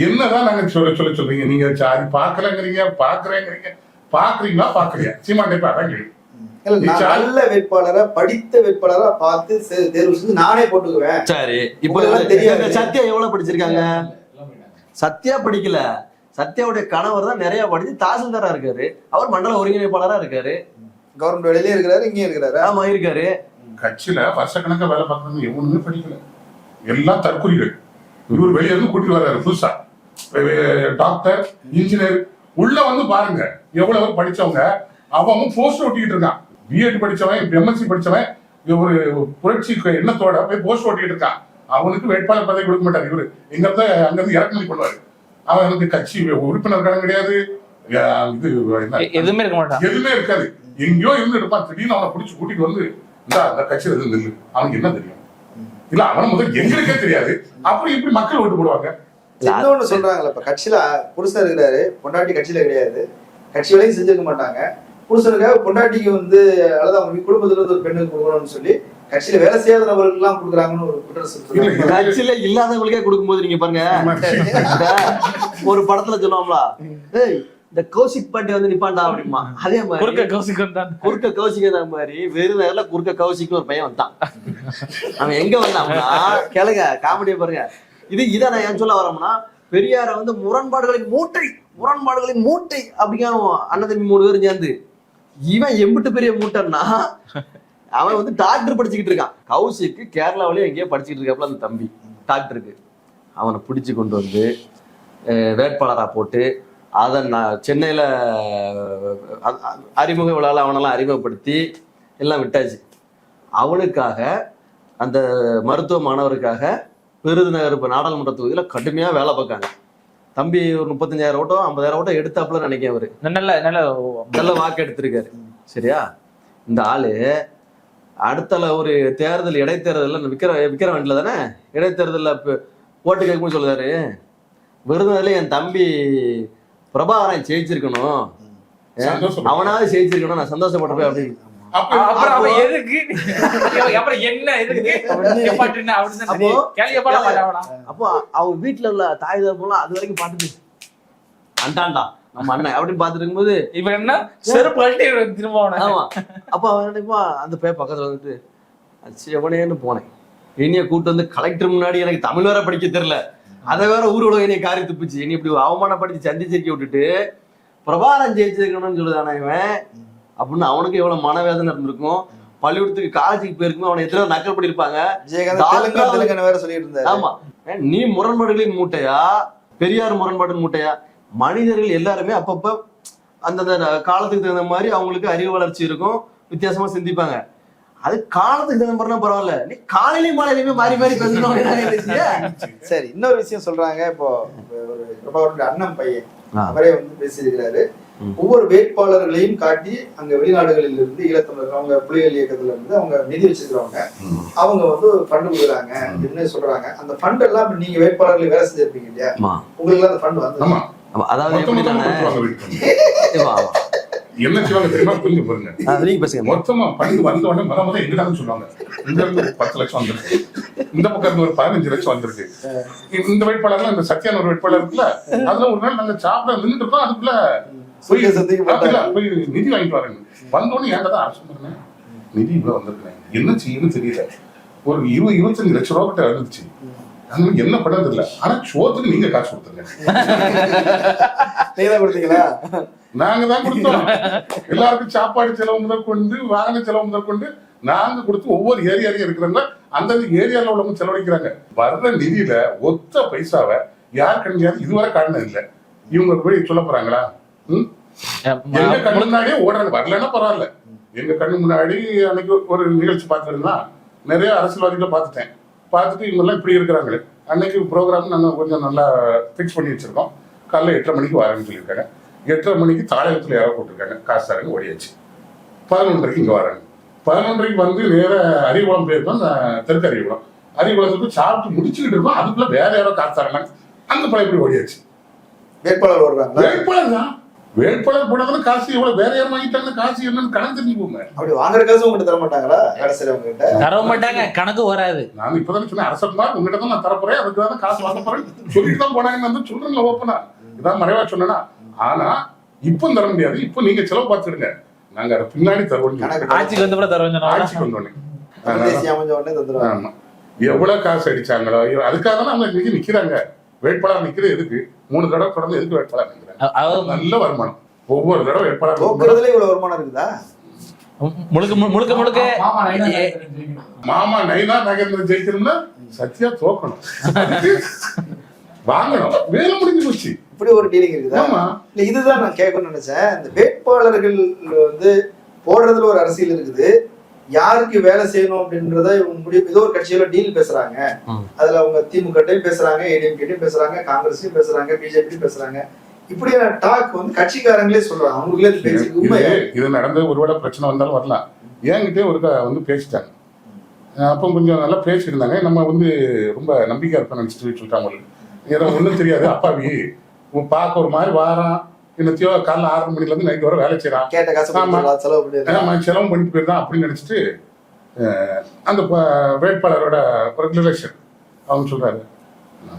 என்னதான் நாங்க சொல்றீங்க, நீங்க ஜாதி பார்க்கலங்கிறீங்க, பாக்குறேங்கிறீங்க. பாக்குறீங்களா பாக்குறீங்க? சீமான் டைப் அதான் கேள்வி. நல்ல வேட்பாளரை படித்த வேட்பாளரா பார்த்து தேர்வு செஞ்சு நானே போட்டுக்குவேன். சரி, இப்ப தெரியாது. சத்யா எவ்வளவு படிச்சிருக்காங்க? சத்யா படிக்கல. சத்யாவுடைய கணவர் தான் நிறைய படிச்சு தாசில்தாரா இருக்காரு, அவர் மண்டல ஒருங்கிணைப்பாளரா இருக்காரு, கவர்மெண்ட் வேலையிலே இருக்கிறாரு, இங்கே இருக்கிறாரு. ஆமா இருக்காரு. கட்சியில வருஷக்கணக்கா வேலை பார்க்கறது எவனுமே படிக்கல, எல்லாம் தற்கொலைகள். இவர் வெளியே இருந்து கூட்டிட்டு வர்றாரு புதுசா, டாக்டர் இன்ஜினியர். உள்ள வந்து பாருங்க எவ்வளவு படிச்சவங்க, அவன் போஸ்ட் ஒட்டிக்கிட்டு இருக்கான். பிஎட் படிச்சவன், எம்எஸ்சி படிச்சவன், ஒரு புரட்சி எண்ணத்தோட போய் போஸ்ட் ஓட்டிட்டு இருக்கான். அவனுக்கு வேட்பாளர் பதவி கொடுக்க மாட்டாரு இவரு. எங்க இருந்தா அங்க இருந்து இறக்குமதி பண்ணுவாரு. அவன் வந்து கட்சி உறுப்பினர் கடன் கிடையாது, இது எதுவுமே இருக்க மாட்டான், எதுவுமே இருக்காது. எங்கேயோ இருந்து இருப்பான். திடீர்னு அவனை பிடிச்சி கூட்டிட்டு வந்து இந்த கட்சியில இருந்து நில்லு. அவனுக்கு என்ன தெரியும்? இல்ல அவன முதல் எங்களுக்கே தெரியாது. அப்படி இப்படி மக்கள் ஓட்டு போடுவாங்க. இன்னொன்னு சொல்றாங்கல்ல, இப்ப கட்சியில புருஷன் இருக்கிறாரு, பொண்டாட்டி கட்சியில கிடையாது, கட்சி வேலையும் செஞ்சிருக்க மாட்டாங்க. புருஷனுக்காக பொண்டாட்டிக்கு வந்து அல்லது அவங்க குடும்பத்துல இருந்து ஒரு பெண்ணுக்கு கொடுக்கணும்னு சொல்லி கட்சியில வேலை செய்யாத நபர்களுக்கு எல்லாம் கொடுக்குறாங்கன்னு ஒரு குற்றம். கட்சியில இல்லாதவங்களுக்கே கொடுக்கும்போது நீங்க பாருங்க, ஒரு படத்துல சொல்லுவாங்களா, இந்த கௌசிக் பாண்டி வந்து நிப்பாண்டா அப்படிமா, அதே மாதிரி குறுக்க கௌசிக் மாதிரி விருதுநகர்ல குறுக்க கௌசிக்னு ஒரு பையன் வந்தான். அவன் எங்க வந்தான்னா கேளுங்க, காமெடியா பாருங்க. இதை நான் ஏன் சொல்ல வரோம்னா, பெரியார வந்து முரண்பாடுகளின் மூட்டை அப்படிங்கிற அண்ணன் தம்பி 3 பேரும் சேர்ந்து, இவன் எம்பிட்டு பெரிய மூட்டைன்னா அவன் வந்து டாக்டர் படிச்சுக்கிட்டு இருக்கான். கௌசிக்கு கேரளாவிலேயே எங்கேயோ படிச்சுக்கிட்டு இருக்காப்புல அந்த தம்பி டாக்டருக்கு. அவனை பிடிச்சு கொண்டு வந்து வேட்பாளராக போட்டு அதை நான் சென்னையில் அறிமுக விழாவில் அவனெல்லாம் அறிமுகப்படுத்தி எல்லாம் விட்டாச்சு. அவனுக்காக அந்த மருத்துவ மாணவருக்காக விருதுநகர் இப்போ நாடாளுமன்ற தொகுதியில் கடுமையாக வேலை பார்க்காங்க. தம்பி ஒரு 35,000 ஓட்டோ 50,000 ஓட்டோ எடுத்தாப்புல நினைக்கிறேன். அவரு நல்ல வாக்கு எடுத்திருக்காரு. சரியா? இந்த ஆளு அடுத்த ஒரு தேர்தல் இடைத்தேர்தலில் விக்கிரவாண்டியில் தானே இடைத்தேர்தலில் ஓட்டு கேட்கும்போது சொல்லுறாரு, விருதுநகர்ல என் தம்பி பிரபாகரன் ஜெயிச்சிருக்கணும், அவனாவது ஜெயிச்சிருக்கணும், நான் சந்தோஷப்பட்டிருப்பேன் அப்படின்னு. அப்போ அவங்க வீட்டுல உள்ள தாய் தகப்பெல்லாம் அது வரைக்கும் பாத்துட்டு அண்டாண்டா நம்ம அண்ணன் அப்படின்னு பாத்துட்டு இருக்கும்போது இவன் என்ன செருப்பு திரும்ப. ஆமா, அப்ப அவன் நினைப்பான் அந்த பையன் பக்கத்துல வந்துட்டு எவனேன்னு போனேன், இனிய கூட்டு வந்து கலெக்டர் முன்னாடி எனக்கு தமிழ் வேற படிக்க தெரியல, அதை வேற ஊர் உலக என்னைய காரி துப்பிச்சு, இனி இப்படி அவமானப்படுத்தி சந்திச்சிருக்கி விட்டுட்டு பிரபாகரன் ஜெயிச்சிருக்கணும்னு சொல்லுதானே இவன் அப்படின்னு அவனுக்கு எவ்வளவு மனவேதனை இருந்திருக்கும். பள்ளிக்கூடத்துக்கு காலேஜுக்கு போயிருக்குமே அவனை எத்தனை நக்கல் பண்ணிருப்பாங்க. விஜயகாந்த் தெலுங்கான வேற சொல்லிட்டு இருந்தாரு. ஆமா, நீ முரண்பாடுகளின் மூட்டையா, பெரியார் முரண்பாடு மூட்டையா? மனிதர்கள் எல்லாருமே அப்பப்ப அந்தந்த காலத்துக்கு தகுந்த மாதிரி அவங்களுக்கு அறிவு வளர்ச்சி இருக்கும், வித்தியாசமா சிந்திப்பாங்க. அது காலத்துக்கு தகுந்த மாதிரினா பரவாயில்ல, நீ காலையிலயும் மாலையிலுமே மாறி மாறி பேசணும். சரி, இன்னொரு விஷயம் சொல்றாங்க. இப்போ ஒரு பிரபாகரனுடைய அண்ணன் பையன் அவரே வந்து பேசியிருக்கிறாரு. ஒவ்வொரு வேட்பாளர்களையும் காட்டி அங்க வெளிநாடுகளில் இருந்து ஈழத்தமிழர்கள், அவங்க புலிகள் இயக்கத்துல இருந்து அவங்க நிதி வச்சிருக்கிறவங்க, அவங்க வந்து ஃபண்ட் கொடுக்குறாங்க அப்படின்னு சொல்றாங்க. அந்த ஃபண்ட் எல்லாம் நீங்க வேட்பாளர்கள் வேலை செஞ்சிருப்பீங்க இல்லையா, உங்களுக்கு அந்த ஃபண்ட் வந்து அதாவது என்ன செய்வாங்க தெரியுமா? புரிஞ்சு பாருங்க. மொத்தமா பண்டு வந்த உடனே முதல்ல எங்கிட்டான்னு சொல்லுவாங்க. இங்க இருந்து 10 லட்சம் வந்திருக்கு, இந்த பக்கம் இருந்து ஒரு 15 லட்சம் வந்திருக்கு. இந்த வேட்பாளர்ல இந்த சத்யான ஒரு வேட்பாளர் இருக்குல்ல, அதுல ஒரு நாள் நாங்க சாப்பிட நின்றுட்டு இருக்கோம், அதுக்குள்ள போய் நிதி வாங்கிட்டு வரேன். வந்தோடனே ஏன்டா அரசு பண்ணேன், நிதி இவ்வளவு வந்திருக்கேன், என்ன செய்யணும்னு தெரியல. ஒரு 20-25 லட்சம் ரூபா கிட்ட வந்துருச்சு. என்ன பண்ணது இல்ல, ஆனா சோத்துக்கு நீங்க காசு கொடுத்துருங்க. நீங்க கொடுத்தீங்களா? நாங்க தான் கொடுத்தோம். எல்லாருக்கும் சாப்பாடு செலவு முதல் கொண்டு, வாகன செலவு முதல் கொண்டு நாங்க கொடுத்து ஒவ்வொரு ஏரியாலையும் இருக்கிறவங்க அந்தந்த ஏரியால உள்ளவங்க செலவழிக்கிறாங்க. வர்ற நிதியில ஒத்த பைசாவை யார் கண்டியாது இதுவரை காரணம் இல்லை. இவங்க போய் சொல்ல போறாங்களா? எங்க கண்ணு முன்னாடியே ஓடுறாங்க. வரலன்னா பரவாயில்ல, எங்க கண்ணு முன்னாடி அன்னைக்கு ஒரு நிகழ்ச்சி பார்த்துருந்தா நிறைய அரசியல்வாதிகளை பார்த்துட்டேன். பார்த்துட்டு இவங்கெல்லாம் இப்படி இருக்கிறாங்களே. அன்னைக்கு ப்ரோக்ராம் நாங்கள் கொஞ்சம் நல்லா ஃபிக்ஸ் பண்ணி வச்சிருக்கோம். காலைல 8:30 மணிக்கு வரேன்னு சொல்லியிருக்காங்க. 8:30 மணிக்கு தாளையத்தில் யாரோ போட்டிருக்காங்க, காசு தரங்க ஓடியாச்சு. 11:30 இங்கே வராங்க. 11:30 வந்து நேர அறிவுளம் போயிருக்கோம், தெற்கு அறிவுளம். அறிவுளத்துக்கு சாப்பிட்டு முடிச்சுக்கிட்டு இருக்கோம், அதுக்குள்ள வேற யாரோ காசு தராங்க, அந்த பழைய எப்படி ஓடியாச்சு. வேட்பாளர் வருவாங்க. வேட்பாளர் தான், வேட்பாளர் போனதுல காசு எவ்வளவு வேற யாரும் வாங்கிட்டாங்க, காசு என்னன்னு கணக்கு தெரிஞ்சு போங்க. அப்படி வாங்குற காசு உங்ககிட்ட தர மாட்டாங்களா? கடைசியில உங்ககிட்ட தர மாட்டாங்க, கணக்கு வராது. நான் இப்பதான் சொன்னேன், அரசா உங்ககிட்ட தான் நான் தரப்போறேன், அதுக்கு தான் காசு வாங்க போறேன் சொல்லிட்டு தான் போனாங்கன்னு வந்து சொல்றேன்ல ஓப்பனா. இதான் மறைவா சொன்னா. ஆனா இப்ப தர முடியாது, இப்ப நீங்க செலவு பார்த்துடுங்க, நாங்க அதை பின்னாடி தருவோம். ஆட்சிக்கு வந்து கூட தருவோம். ஆட்சிக்கு வந்தோடனே தந்துருவாங்க. எவ்வளவு காசு அடிச்சாங்களோ அதுக்காக தான் அவங்க இன்னைக்கு நிக்கிறாங்க. வேட்பாளர் நிக்கிறது எதுக்கு? 3 தடவை தொடர்ந்து எதுக்கு வேட்பாளர் நிக்கிறாங்க? நல்ல வருமானம். ஒவ்வொரு தடவை வேட்பாளர் இவ்வளவு வருமானம் இருக்குதா? முழுக்க முழுக்க முழுக்க மாமா நைனா நகேந்திரன் ஜெயிக்கணும்னா சத்யா தோக்கணும், வாங்கணும், வேலை முடிஞ்சு போச்சு. இப்படி ஒரு டீலிங் இருக்குதா? இல்ல இதுதான் நான் கேட்கணும்னு நினைச்சேன். இந்த வேட்பாளர்கள் வந்து போடுறதுல ஒரு அரசியல் இருக்குது, யாருக்கு வேலை செய்யணும் அப்படின்றத முடிவு. ஏதோ ஒரு கட்சியில டீல் பேசுறாங்க, அதுல அவங்க திமுகட்டையும் பேசுறாங்க, ஏடிஎம்கேட்டையும் பேசுறாங்க, காங்கிரஸையும் பேசுறாங்க, பிஜேபியும் பேசுறாங்க. இப்படியான டாக் வந்து கட்சிக்காரங்களே சொல்றாங்க, அவங்களே பேசி. இது நடந்து ஒருவேளை பிரச்சனை வந்தாலும் வரலாம். என்கிட்டே ஒரு வந்து பேசிட்டாங்க, அப்போ கொஞ்சம் நல்லா பேசியிருந்தாங்க. நம்ம வந்து ரொம்ப நம்பிக்கை இருப்பேன் நினைச்சிட்டு சொல்லிட்டாங்க. ஏதோ ஒன்றும் தெரியாது, அப்பாவி பார்க்க ஒரு மாதிரி வாரான், இன்னத்தையோ காலைல 6 மணில இருந்து நைட்டு வர வேலை செய்யறான், செலவு பண்ணிட்டு போயிருந்தான் அப்படின்னு நினைச்சிட்டு அந்த வேட்பாளரோட ஒரு ரிலேஷன் அவங்க சொல்றாரு,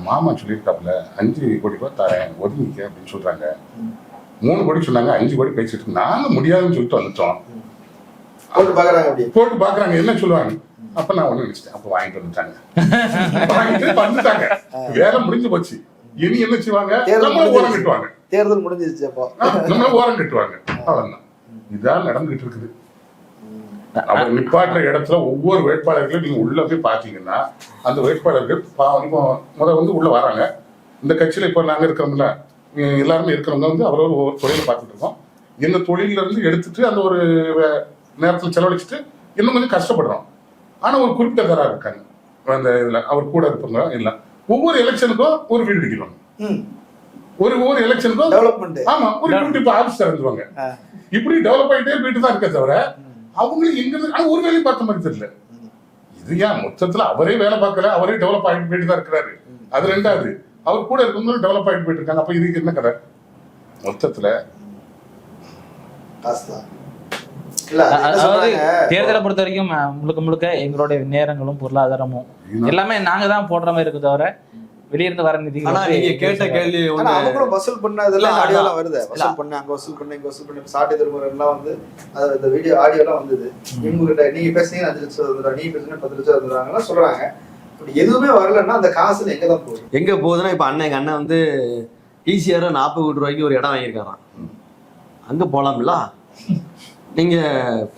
மாமா சொல்லியிருக்காப்புல 5 கோடி ரூபாய் தரேன் ஒதுங்கிக்க அப்படின்னு சொல்றாங்க. 3 கோடி சொன்னாங்க, 5 கோடி பேசிட்டு நாங்க முடியாதுன்னு சொல்லிட்டு வந்துட்டோம். போட்டு பாக்குறாங்க என்ன சொல்லுவாங்க. அப்ப நான் ஒண்ணு நினைச்சிட்டேன், அப்ப வாங்கிட்டு வந்துட்டாங்க, வாங்கிட்டு வந்துட்டாங்க, வேலை முடிஞ்சு போச்சு. இனி என்ன செய்வாங்க? ஓரம் கட்டுவாங்க, தேர்தல் முடிஞ்சிருச்சு, அப்போ நம்மள ஓரம் கட்டுவாங்க. அவ்வளவுதான் இதான் நடந்துகிட்டு இருக்குது. அவர் நிப்பாட்டுற இடத்துல ஒவ்வொரு வேட்பாளர்களும் நீங்க உள்ள போய் பாத்தீங்கன்னா அந்த வேட்பாளர்கள் முதல் வந்து உள்ள வராங்க. இந்த கட்சியில இப்ப நாங்க இருக்கிறோம்ல, எல்லாருமே இருக்கிறவங்க வந்து அவரோட ஒவ்வொரு தொழிலை பார்த்துட்டு இருக்கோம். இந்த தொழில இருந்து எடுத்துட்டு அந்த ஒரு நேரத்தில் செலவழிச்சுட்டு இன்னும் கொஞ்சம் கஷ்டப்படுறோம். ஆனா ஒரு குறிப்பிட்ட தரா இருக்காங்க அந்த இதுல, அவர் கூட இருப்பாங்க. இல்ல ஒவ்வொரு எலெக்ஷனுக்கும் ஒரு வீடு அடிக்கணும், ஒவ்வொரு எலெக்ஷனுக்கும் டெவலப்மெண்ட். ஆமா, ஒரு யூடியூப் ஆஃபீஸ் திறந்துவாங்க. இப்படி டெவலப் ஆகிட்டே போயிட்டு தான் இருக்க தவிர அவங்களும் எங்க இருந்து ஒரு வேலையும் பார்த்த மாதிரி தெரியல. இது ஏன் மொத்தத்துல அவரே வேலை பார்க்கல, அவரே டெவலப் ஆகிட்டு போயிட்டு தான் இருக்கிறாரு. அது ரெண்டாவது, அவர் கூட இருக்கவங்களும் டெவலப் ஆகிட்டு போயிட்டு இருக்காங்க. அப்ப இதுக்கு என்ன கதை? மொத்தத்துல தேர்தலை பொறுத்த வரைக்கும் முழுக்க முழுக்க எங்களுடைய நேரங்களும் பொருளாதாரமும் எல்லாமே நாங்க தான் போடுற மாதிரி இருக்கு தவிர வெளியிருந்து வர நிதி. நீங்க கேட்ட கேள்வி அவங்களும் வசூல் பண்ணதெல்லாம் ஆடியோலாம் வருது, வசூல் பண்ண அங்க வசூல் பண்ண இங்க வசூல் பண்ணி சாட்டி திருமுறைலாம் வந்து அந்த வீடியோ ஆடியோலாம் வந்தது. இவங்க கிட்ட நீங்க பேசுனீங்க 5 லட்சம் வந்துடுறா, நீங்க பேசுனா 10 லட்சம் வந்துடுறாங்கலாம் சொல்றாங்க. இப்படி எதுவுமே வரலன்னா அந்த காசுல எங்க தான் போகுது? எங்க போகுதுன்னா, இப்ப எங்க அண்ணன் வந்து ஈஸியார 40 கோடி ரூபாய்க்கு ஒரு இடம் வாங்கியிருக்காராம். அங்க போலாம்ல, நீங்க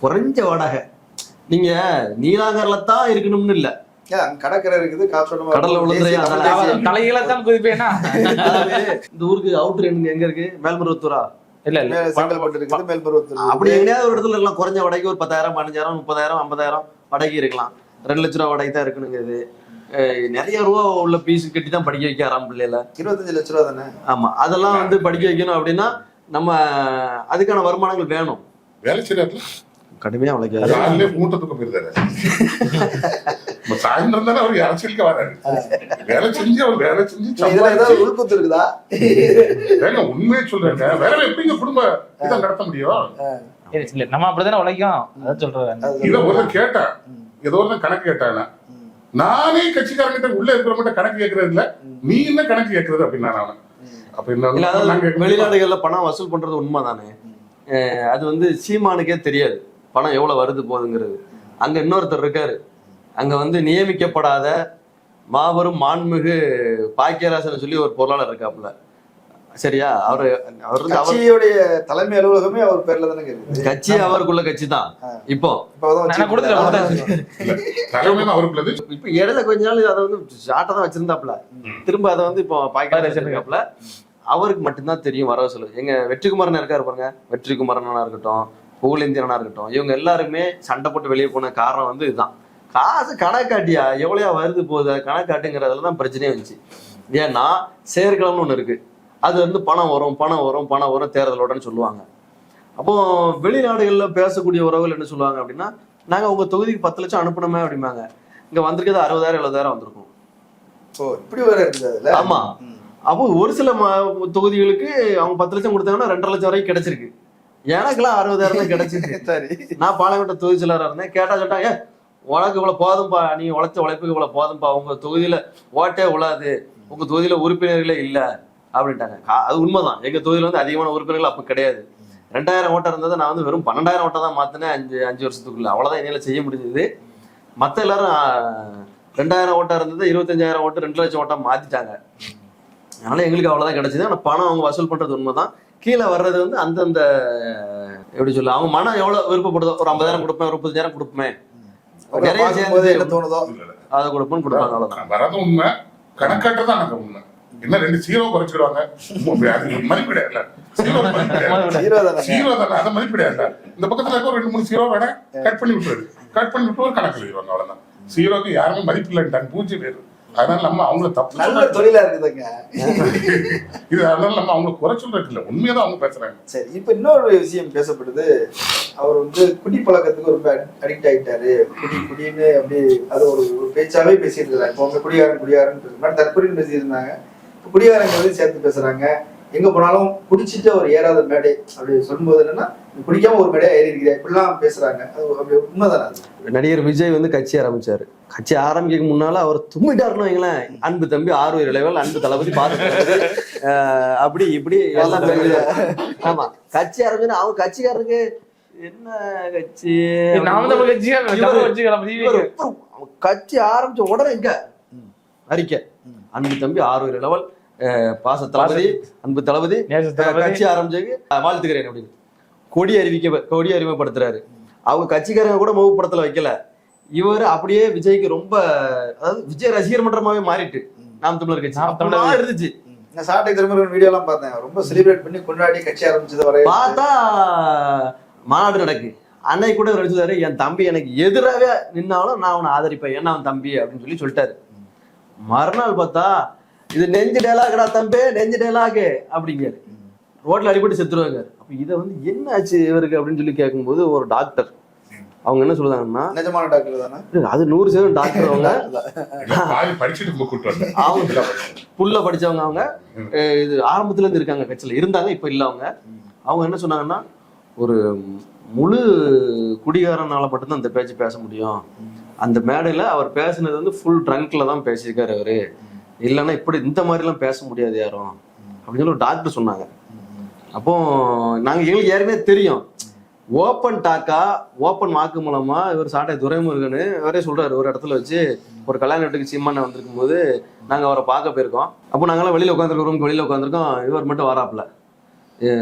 குறைஞ்ச வாடகை நீங்க நீலாங்கரில தான் இருக்கணும்னு இல்ல, கடற்கரை இருக்குது, காற்றோட்டமா கடல்ல விழுந்துறையா தலையில குதிப்பேனா? இந்த ஊருக்கு அவுட்டர் எங்க இருக்கு? மேல்மருவத்தூரா? இல்ல இல்ல, செங்கல்பட்டு இருக்குது, மேல்மருவத்தூர். அப்படி எங்கேயாவது ஒரு இடத்துல இருக்கலாம். குறைஞ்ச வாடகைக்கு ஒரு 10,000 15,000 30,000 50,000 வாடகை இருக்கலாம். 2 லட்ச ரூபா வாடகை தான் இருக்கணுங்க. இது நிறைய ரூபா உள்ள பீஸ் கட்டி தான் படிக்க வைக்க ஆரம்ப பிள்ளைல. 25 லட்ச ரூபா தானே? ஆமா, அதெல்லாம் வந்து படிக்க வைக்கணும் அப்படின்னா நம்ம அதுக்கான வருமானங்கள் வேணும். வேலை செய்யறதுல கடுமையா உழைக்காது. காலையிலே மூட்டத்துக்கு போயிருந்தாரு. சாயந்தரம் தானே அவர் அரசியலுக்கு வராரு. வேலை செஞ்சு அவர் வேலை செஞ்சு இதுல ஏதாவது உள்குத்து இருக்குதா? வேங்க உண்மையை சொல்றேங்க. வேலை எப்படிங்க குடும்ப இதை நடத்த முடியும்? இல்ல நம்ம அப்படித்தானே உழைக்கும். அதான் சொல்றேன். இதை ஒரு கேட்டேன், ஏதோ ஒரு கணக்கு கேட்டாங்க. நானே கட்சிக்காரங்கிட்ட உள்ள இருக்கிறவங்க கணக்கு கேட்கறது இல்ல, நீ என்ன கணக்கு கேட்கறது அப்படின்னு நான். அப்ப என்ன வெளிநாடுகள்ல பணம் வசூல் பண்றது உண்மைதானே? அது வந்து சீமானுக்கே தெரியாது பணம் எவ்வளவு வருது போகுதுங்கிறது. அங்க இன்னொருத்தர் இருக்காரு, அங்க வந்து நியமிக்கப்படாத மாபெரும் மாண்புமிகு பாக்கியராசன் சொல்லி ஒரு பொருளாளர் இருக்காப்புல. சரியா? அவரு கட்சியுடைய தலைமை அலுவலகமே அவர் பேர்ல தானே இருக்கு. கட்சி அவருக்குள்ள கட்சி தான். இப்போ இப்ப இடையில கொஞ்ச நாள் அதை வந்து ஷார்ட்டா தான் வச்சிருந்தாப்புல, திரும்ப அதை வந்து இப்போ பாக்கியராசன் இருக்காப்புல. அவருக்கு மட்டும்தான் தெரியும் வரவு செலவு. எங்க வெற்றிக்குமாரன் இருக்காரு பாருங்க, வெற்றிக்குமாரனா இருக்கட்டும், புகழேந்திரனா இருக்கட்டும், இவங்க எல்லாருமே சண்டை போட்டு வெளியே போன காரணம் வந்து இதுதான். காசு கணக்காட்டியா எவ்வளோ வருது போகுது கணக்காட்டுங்கிறதுல தான் பிரச்சனையே வந்துச்சு. ஏன்னா செயற்களம்னு ஒன்று இருக்கு, அது வந்து பணம் வரும் பணம் வரும் பணம் வரும் தேர்தலோடன்னு சொல்லுவாங்க. அப்போ வெளிநாடுகளில் பேசக்கூடிய உறவுகள் என்ன சொல்லுவாங்க அப்படின்னா, நாங்கள் உங்க தொகுதிக்கு 10 லட்சம் அனுப்பணுமே அப்படிம்பாங்க. இங்க வந்திருக்கிறது 60,000 70,000 வந்திருக்கும். இப்படி வேற இருக்குது. ஆமா, அப்போ ஒரு சில தொகுதிகளுக்கு அவங்க 10 லட்சம் கொடுத்தாங்கன்னா 2.5 லட்சம் வரைக்கும் கிடைச்சிருக்கு. எனக்குலாம் 60,000 தான் கிடைச்சிருக்கு. நான் பாளையங்கோட்டை தொகுதி செயலாளராக இருந்தேன். கேட்டா சொல்லிட்டாங்க, உனக்கு இவ்வளவு போதும்பா, நீங்க உழைச்ச உழைப்புக்கு இவ்வளவு போதும்பா, உங்க தொகுதியில ஓட்டே உழாது, உங்க தொகுதியில உறுப்பினர்களே இல்ல அப்படின்ட்டாங்க. அது உண்மைதான். எங்க தொகுதியில வந்து அதிகமான உறுப்பினர்கள் அப்ப கிடையாது. 2000 ஓட்டம் இருந்ததை நான் வந்து வெறும் 12,000 ஓட்டம் தான் மாத்தினேன் 5 வருஷத்துக்குள்ள. அவ்வளவுதான் என்னால செய்ய முடிஞ்சது. மத்த எல்லாரும் 2000 ஓட்டம் இருந்தது 25,000 ஓட்டு 2 லட்சம் ஓட்டம் மாத்திட்டாங்க. அதனால எங்களுக்கு அவ்வளவுதான் கிடைச்சது. ஆனா பணம் அவங்க வசூல் பண்றது உண்மைதான். கீழே வர்றது வந்து அந்தந்த எப்படி சொல்ல, அவங்க மனம் எவ்வளவு விருப்பப்படுதோ, ஒரு 50,000 கொடுப்பேன், ஒரு 30,000 கொடுப்பேன், நிறைய சேர்ந்து என்ன தோணுதோ அதை கொடுப்பேன்னு கொடுப்பாங்க. அவ்வளவுதான் வரது உண்மை, கணக்காட்டுதான் எனக்கு உண்மை. என்ன 2 0 குறைச்சிடுவாங்க, மதிப்பிடையாதுல. ஜீரோ தானே, அதை மதிப்பிடையாதுல. இந்த பக்கத்துல இருக்க ஒரு 2 3 0 வேணா கட் பண்ணி விட்டுருது, கட் பண்ணி விட்டு ஒரு கணக்கு எழுதிடுவாங்க. அவ்வளவுதான். 0க்கு யாருமே மதிப்பு இல்லைன்ட்டாங்க, பூச்சி பேரு. அதனால நம்ம அவங்கள தப்பு நல்ல தொழிலா இருக்குதுங்க இது. அதனால நம்ம அவங்களை குறை சொல்றது இல்லை, உண்மையதான் அவங்க பேசுறாங்க. சரி, இப்ப இன்னொரு விஷயம் பேசப்படுது. அவர் வந்து குடி பழக்கத்துக்கு ரொம்ப அடிக்ட் ஆகிட்டாரு, குடின்னு அப்படி அது ஒரு பேச்சாவே பேசிட்டு இருக்காங்க. இப்போ அவங்க குடியாரன் தற்கொலைன்னு பேசியிருந்தாங்க. இப்போ குடியாரங்கிறது சேர்த்து பேசுறாங்க. எங்க போனாலும் குடிச்சிட்டு அவர் ஏறாத மேடை அப்படி சொல்லும்போது என்னன்னா, குடிக்காம ஒரு மேடையா ஏறி இருக்கிறேன் இப்படிலாம் பேசுறாங்க. அது அப்படி உண்மைதானே? நடிகர் விஜய் வந்து கட்சி ஆரம்பிச்சாரு. கட்சி ஆரம்பிக்க முன்னால அவர் தும்மிட்டாருன்னு வைங்களேன், அன்பு தம்பி 6 இளைவல் அன்பு தளபதி பார்த்து அப்படி இப்படி எல்லாம் பேசுறாரு. ஆமா, கட்சி ஆரம்பிச்சு அவங்க கட்சிக்காரருக்கு என்ன கட்சி, கட்சி ஆரம்பிச்ச உடனே இங்க அறிக்கை, அன்பு தம்பி 6 இளைவல் பாச தளபதி அன்பு தளபதி கட்சி ஆரம்பிச்சதுக்கு வாழ்த்துக்கிறேன் அப்படின்னு கொடி அறிமுகப்படுத்துறாரு. அவங்க கட்சிக்காரங்க கூட முகப்படத்துல வைக்கல. இவர் அப்படியே விஜய்க்கு ரொம்ப, அதாவது விஜய் ரசிகர் மன்றமாவே மாறிட்டு நாம் தமிழர் கட்சி இருந்துச்சு. சாட்டை திரும்ப வீடியோ எல்லாம் பார்த்தேன், ரொம்ப செலிப்ரேட் பண்ணி கொண்டாடி கட்சி ஆரம்பிச்சது வரை பார்த்தா மாநாடு நடக்கு. அன்னை கூட நினைச்சாரு, என் தம்பி எனக்கு எதிராகவே நின்னாலும் நான் அவனை ஆதரிப்பேன், ஏன்னா அவன் தம்பி அப்படின்னு சொல்லிட்டாரு. மறுநாள் பார்த்தா இது நெஞ்சு டேலாகடா தம்பி, நெஞ்சு டேலாகு அப்படிங்காரு. ரோட்ல அடிபட்டு செத்துருவாங்க. அப்ப இதை வந்து என்ன ஆச்சு இவருக்கு அப்படின்னு சொல்லி கேட்கும்போது, ஒரு டாக்டர் அவங்க என்ன சொல்லுதாங்கன்னா, நிஜமான டாக்டர் தானே அது 100% டாக்டர். அவங்க புல்ல படிச்சவங்க. அவங்க இது ஆரம்பத்துல இருந்து இருக்காங்க, கட்சியில இருந்தாங்க, இப்ப இல்ல. அவங்க என்ன சொன்னாங்கன்னா, ஒரு முழு குடிகாரனால மட்டும்தான் அந்த பேச்சு பேச முடியும். அந்த மேடையில அவர் பேசுனது வந்து ஃபுல் ட்ரங்க்ல தான் பேசியிருக்காரு அவரு, இல்லைன்னா இப்படி இந்த மாதிரிலாம் பேச முடியாது யாரும் அப்படின்னு சொல்லி ஒரு டாக்டர் சொன்னாங்க. அப்போ எங்களுக்கு ஏற்கனவே தெரியும், ஓப்பன் டாக்கா ஓப்பன் வாக்கு மூலமா இவர் சாட்டை துரைமுருகன் அவரே சொல்றாரு. ஒரு இடத்துல வச்சு ஒரு கல்யாண வீட்டுக்கு சீமானை வந்திருக்கும் போது நாங்கள் அவரை பார்க்க போயிருக்கோம். அப்போ நாங்களாம் வெளியில் உட்காந்துருக்கோம், ரூமுக்கு வெளியில் உட்காந்துருக்கோம். இவர் மட்டும் வராப்புல,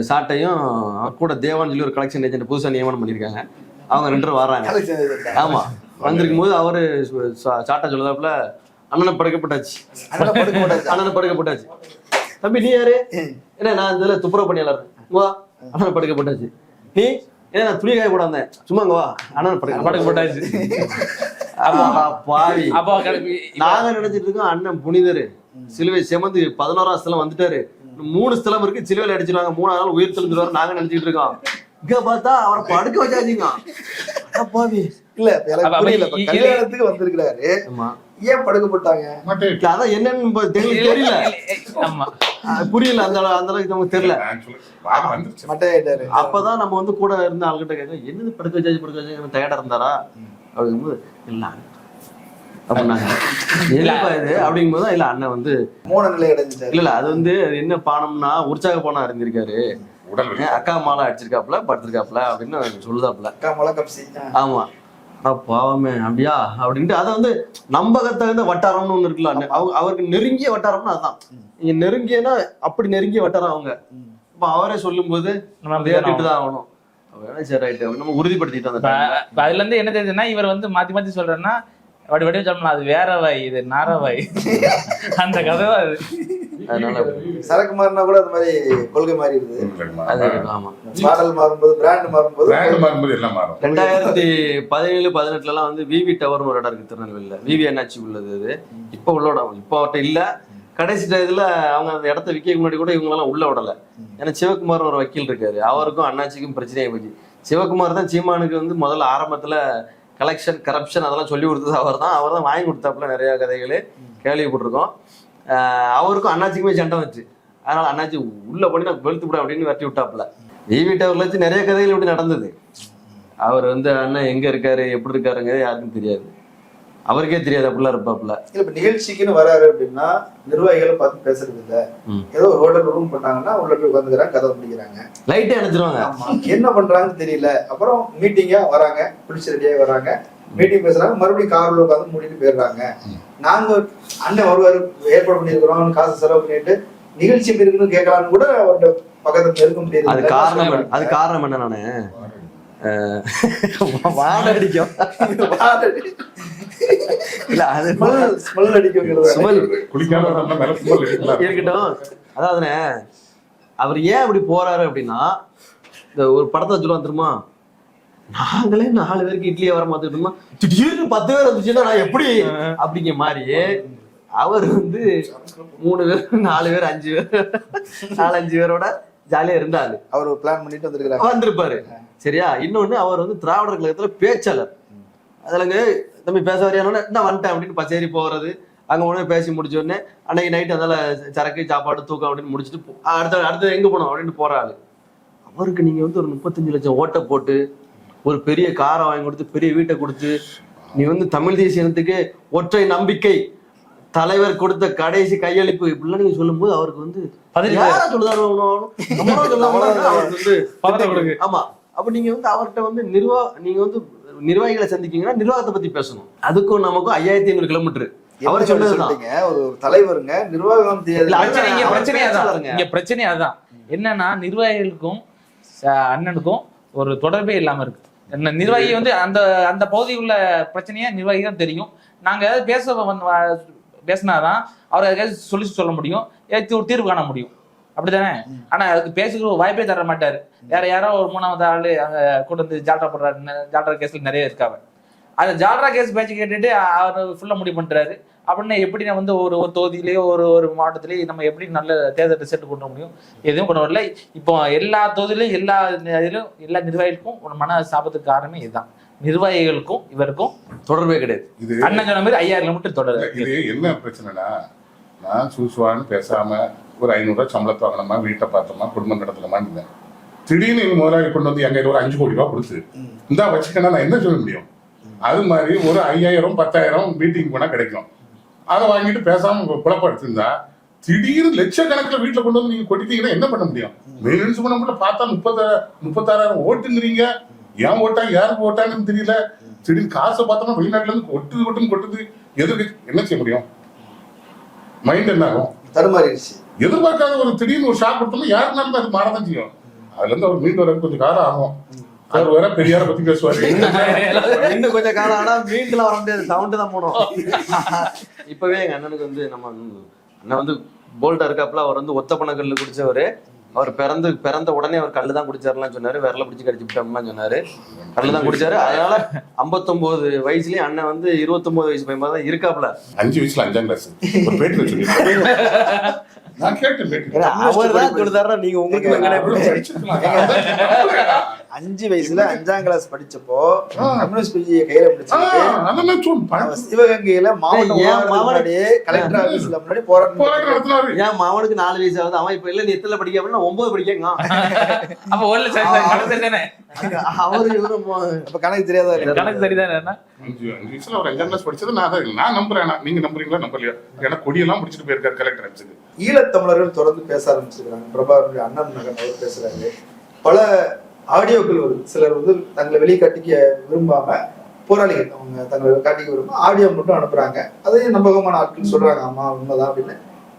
சாட்டையும் அவர் கூட தேவான்னு சொல்லி ஒரு கலெக்ஷன் ஏஜென்ட் புதுசாக நியமனம் பண்ணியிருக்காங்க. அவங்க 2 பேரும் வர்றாங்க. ஆமா, வந்திருக்கும் போது அவரு சாட்டா சொல்லுதாப்புல, அண்ணனை படுக்கப்பட்டாச்சு, அண்ணனை படுக்கப்பட்டாச்சு. தம்பி நீ யாரு? ஏன்னா நான் இதுல துப்புரவு பணியாளர். வா, அண்ணனை படுக்கப்பட்டாச்சு. நீ ஏன்னா நான் துணி காய கூட வந்தேன், சும்மா வா, அண்ணன் படுக்கப்பட்டாச்சு. பாவி, நாங்க நினைச்சிட்டு இருக்கோம் அண்ணன் புனிதரு, சிலுவை செமந்து 11ஆம் ஸ்தலம் வந்துட்டாரு, 3 ஸ்தலம் இருக்கு, சிலுவையில அடிச்சிருவாங்க, 3ஆம் நாள் உயிர் தெளிஞ்சிருவாரு நாங்க நினைச்சிட்டு இருக்கோம். இங்க பார்த்தா அவரை படுக்க வச்சாச்சுங்க. பாவி இல்ல கல்யாணத்துக்கு வந்திருக்கிறாரு, ஏன் படுக்கப்பட்டாங்க அதான் என்னன்னு தெரியல, புரியல, அந்த அளவுக்கு நமக்கு தெரியல. அப்பதான் நம்ம வந்து கூட இருந்த ஆள்கிட்ட கேட்க, என்னது படுக்க வச்சாச்சு டயர்டா இருந்தாரா அப்படிங்கும்போது, இல்ல அப்படின்னாங்க. இல்லப்பா இது அப்படிங்கும்போது, இல்ல அண்ணன் வந்து மோன நிலை அடைஞ்சிட்டாரு. இல்ல அது வந்து என்ன பானம்னா உற்சாக பானம் இருந்திருக்காரு, அக்கா மாலை அடிச்சிருக்காப்ல படுத்திருக்காப்ல அப்படின்னு சொல்லுதாப்ல. அக்கா மாலை கப்சி. ஆமா, பாவமே அப்படியா அப்படின்ட்டு அதை வந்து நம்பகத்தகுந்த வட்டாரம்னு ஒண்ணு இருக்குல்ல, அவருக்கு நெருங்கிய வட்டாரம்னு அதுதான். நீங்க நெருங்கியனா அப்படி நெருங்கிய வட்டாரம் அவங்க. இப்ப அவரே சொல்லும் போது தான் ஆகணும். சரி ரைட்டு நம்ம உறுதிப்படுத்திட்டு வந்தோம். அதுல இருந்து என்ன தெரியுதுன்னா, இவர் வந்து மாத்தி மாத்தி சொல்றேன்னா வடி சொல்லலாம், அது வேற வாய், இது நாரவாய், அந்த கதை தான் அது. சரக்கு மாறினா கூட அது மாதிரி கொள்கை மாறி இருக்குது. மாடல் மாறும்போது, பிராண்ட் மாறும்போது எல்லாம் மாறும். 2017-18 வந்து விவி டவர்னு ஒரு இடம் இருக்கு திருநெல்வேலியில, விவி என்ஆச்சி உள்ளது. அது இப்ப உள்ள இடம், இப்போ அவர்கிட்ட இல்ல. கடைசி இதுல அவங்க அந்த இடத்த விற்க முன்னாடி கூட இவங்களெல்லாம் உள்ள விடல. ஏன்னா சிவகுமார் ஒரு வக்கீல் இருக்காரு, அவருக்கும் அண்ணாச்சிக்கும் பிரச்சனையாகி போச்சு. சிவகுமார் தான் சீமானுக்கு வந்து முதல்ல ஆரம்பத்துல கலெக்ஷன் கரப்ஷன் அதெல்லாம் சொல்லி கொடுத்தது அவர் தான் வாங்கி கொடுத்தாப்புல நிறைய கதைகள் கேள்விப்பட்டிருக்கோம். அவருக்கும் அண்ணாச்சிக்குமே சண்டை வச்சு, அதனால அண்ணாச்சி உள்ள போய் நான் வெளுத்து விட அப்படின்னு வெட்டி விட்டாப்புல. விவி டவர்ல வச்சு நிறைய கதைகள் இப்படி நடந்தது. அவர் வந்து அண்ணன் எங்க இருக்காரு எப்படி இருக்காருங்கிறது யாருக்கும் தெரியாது, அவருக்கே தெரியாது, அப்படிலாம் இருப்பாப்புல. இப்ப நிகழ்ச்சிக்குன்னு வராரு அப்படின்னா நிர்வாகிகளை பார்த்து பேசுறது இல்ல, ஏதோ ஒரு ஹோட்டல் ரூம் பண்ணாங்கன்னா உள்ள போய் உட்காந்துக்கிறாங்க, கதை முடிக்கிறாங்க, லைட்டே அணைச்சிருவாங்க, என்ன பண்றாங்கன்னு தெரியல. அப்புறம் மீட்டிங்கா வராங்க, பிடிச்ச ரெடியா வராங்க, மீட்டிங் பேசுறாங்க, மறுபடியும் கார்ல உட்காந்து மூடிட்டு போயிடுறாங்க. நாங்க அண்ணன் ஒருவர் ஏற்பாடு பண்ணிருக்கிறோம், காசு செலவு பண்ணிட்டு நிகழ்ச்சி எப்படி இருக்குன்னு கேட்கலான்னு கூட அவர்கிட்ட பக்கத்துல இருக்க முடியாது. அது காரணம் என்ன, நானு வாடடிக்கும் இல்ல அது ஸ்மெல் இருக்கட்டும். அதாவது அவர் ஏன் அப்படி போறாரு அப்படின்னா, இந்த ஒரு படத்தை சொல்லுவாங்க தெரியுமா, நாங்களே 4 பேருக்கு இட்லியை வர மாத்திட்டோமா, திடீர்னு 10 பேர் வந்துச்சுன்னா நான் எப்படி அப்படிங்கிற மாதிரி அவர் வந்து 3 பேர் 4 பேர் 5 பேர் 4-5 பேரோட ஜாலியா இருந்தாரு. அவர் பிளான் பண்ணிட்டு வந்திருப்பாரு. சரியா? இன்னொன்னு அவர் வந்து திராவிடர் கழகத்துல பேச்சாளர். அதுலங்க தம்பி பேச வரையான நான் வந்துட்டேன் அப்படின்னு பச்சேரி போறது, அங்க உடனே பேசி முடிச்ச உடனே அன்னைக்கு நைட்டு அதனால சரக்கு சாப்பாடு தூக்கம் அப்படின்னு முடிச்சுட்டு அடுத்து எங்க போனோம் அப்படின்னு போறாரு. அவருக்கு நீங்க வந்து ஒரு 35 லட்சம் ஓட்டை போட்டு ஒரு பெரிய காரை வாங்கி கொடுத்து பெரிய வீட்டை கொடுத்து நீ வந்து தமிழ் தேசிய இனத்துக்கு ஒற்றை நம்பிக்கை தலைவர் கொடுத்த கடைசி கையளிப்பு இப்படிலாம் நீங்க சொல்லும் போது அவருக்கு வந்து சொல்லுதாரு. ஆமா, அப்ப நீங்க வந்து அவர்கிட்ட வந்து நீங்க வந்து நிர்வாகிகளை சந்திக்கீங்கன்னா நிர்வாகத்தை பத்தி பேசணும். அதுக்கும் நமக்கும் 5500 கிலோமீட்டர். அவர் சொன்னதுதான் ஒரு தலைவருங்க, நிர்வாகம் பிரச்சனை அதான் என்னன்னா, நிர்வாகிகளுக்கும் அண்ணனுக்கும் ஒரு தொடர்பே இல்லாம இருக்கு. நிர்வாகி வந்து அந்த அந்த பகுதியில் உள்ள பிரச்சனையா நிர்வாகி தான் தெரியும். நாங்க ஏதாவது பேசினாதான் அவர் ஏதாவது சொல்ல முடியும், ஒரு தீர்வு காண முடியும், அப்படித்தானே? ஆனா அதுக்கு பேசுகிற வாய்ப்பே தர மாட்டாரு. யாரோ ஒரு 3வது ஆளு அங்க கூட்டு வந்து ஜால்ரா போடுறாரு. ஜால்ரா கேஸ்ல நிறைய இருக்காங்க. அந்த ஜால்ரா கேஸ் பேச்சு கேட்டுட்டு அவர் ஃபுல்லா முடிவு பண்றாரு. அப்படின்னா எப்படி நான் வந்து ஒரு தொகுதியிலேயோ ஒரு மாவட்டத்திலேயே நம்ம எப்படி நல்ல தேர்தல் ரிசல்ட் கொண்டு வர முடியும்? எதுவும் கொண்டு வரல. இப்போ எல்லா தொகுதியிலும் எல்லா இதிலும் எல்லா நிர்வாகிகளுக்கும் ஒரு மன சாபத்துக்கு காரணமே இதுதான். நிர்வாகிகளுக்கும் இவருக்கும் தொடர்பே கிடையாது. அண்ணன் சொன்ன மாதிரி 5000 கிலோமீட்டர் தொடர்பு. இது என்ன பிரச்சனைனா, நான் சூசுவான்னு பேசாம ஒரு 500 ரூபாய் சம்பளத்தை வாங்கினோமா, வீட்டை பார்த்தோமா, குடும்பம் நடத்தலாமான்னு இருந்தேன். திடீர்னு எங்க முதலாளி கொண்டு வந்து எங்க ஒரு 5 கோடி ரூபாய் கொடுத்து இந்தா வச்சுக்கன்னா நான் என்ன சொல்ல முடியும்? அது மாதிரி ஒரு 5000 10,000 மீட்டிங் போனா கிடைக்கும். அதை வாங்கிட்டு பேசாம குழப்படுத்திருந்தா திடீர்னு லட்சக்கணக்கில் வீட்டுல கொண்டு வந்து நீங்க கொட்டிட்டீங்கன்னா என்ன பண்ண முடியும்? மெயின்டெனன்ஸ் பண்ண முடியல. பார்த்தா 36,000 ஓட்டுங்கிறீங்க. ஏன் ஓட்டா யாருக்கு ஓட்டாங்கன்னு தெரியல. திடீர்னு காசை பார்த்தோம்னா வெளிநாட்டுல இருந்து கொட்டுது. எதுக்கு என்ன செய்ய முடியும்? மைண்ட் என்ன ஆகும்? தடுமாறிடுச்சு. எதிர்பார்க்காத ஒரு திடீர்னு ஒரு ஷாக் கொடுத்தோம்னா யாருனாலும் அது மாறதான் செய்யும். அதுல இருந்து அவர் மீண்டு வர கொஞ்சம் காலம் ஆகும். அவர் வேற பெரியார பத்தி பேசுவாரு. இன்னும் கொஞ்சம் காலம் ஆனா மீண்டும் வர முடியாது, சவுண்டு தான் போனோம். இப்பவே எங்க அண்ணனுக்கு வந்து நம்ம அண்ணன் வந்து போல்டா இருக்காப்புல. அவர் வந்து ஒத்த பணக்கல்லு குடிச்சவரு. அவர் பிறந்த உடனே அவர் கல்லு தான் குடிச்சாருலாம் சொன்னாரு. விரல பிடிச்சி கடிச்சு விட்டோம்லாம் சொன்னாரு. கல்லு தான் குடிச்சாரு. அதனால 59 வயசுலயும் அண்ணன் வந்து 29 வயசு பையன் தான் இருக்காப்புல. 5 வயசுல 5ஆம் கிளாஸ் ஒரு பேட்டில சொல்லிருக்காரு. நான் கேட்டேன். அவர் தான் சொல்லுதாருன்னா நீங்க உங்களுக்கு படிச்சிருக்கலாம். 5 வயசுல 5ஆம் கிளாஸ் படிச்சப்போ கம்யூனிஸ்ட் கையில பிடிச்சிட்டு சிவகங்கையில மாவட்ட கலெக்டர் ஆபீஸ்ல முன்னாடி போராட்டம். ஏன் மாவனுக்கு 4 வயசு ஆகுது, அவன் இப்ப இல்ல நீ எத்தனை படிக்க அப்படின்னா 9 படிக்கங்க. அப்ப ஒண்ணு தானே அவரு இவரும் அப்ப கணக்கு தெரியாதா? கணக்கு சரிதானே. 5 வயசுல ஒரு 5ஆம் கிளாஸ் படிச்சது நான் நம்புறேன். நீங்க நம்புறீங்களா நம்பலையா? ஏன்னா கொடியெல்லாம் முடிச்சுட்டு போயிருக்காரு கலெக்டர் ஆபீஸுக்கு. ஈழத்தமிழர்கள் தொடர்ந்து பேச ஆரம்பிச்சிருக்காங்க. பிரபாகரனுடைய அண்ணன் மகன் அவர் பேசுறாரு. பல ஆடியோக்கள் வருது. சிலர் வந்து தங்களை வெளிக்காட்டிக்க விரும்பாம, போராளிகள் அவங்க தங்களை காட்டிக்க விரும்ப ஆடியோ மட்டும் அனுப்புறாங்க. அதையும் நம்பகமான ஆட்கள் சொல்றாங்க ஆமா உண்மைதான் அப்படின்னு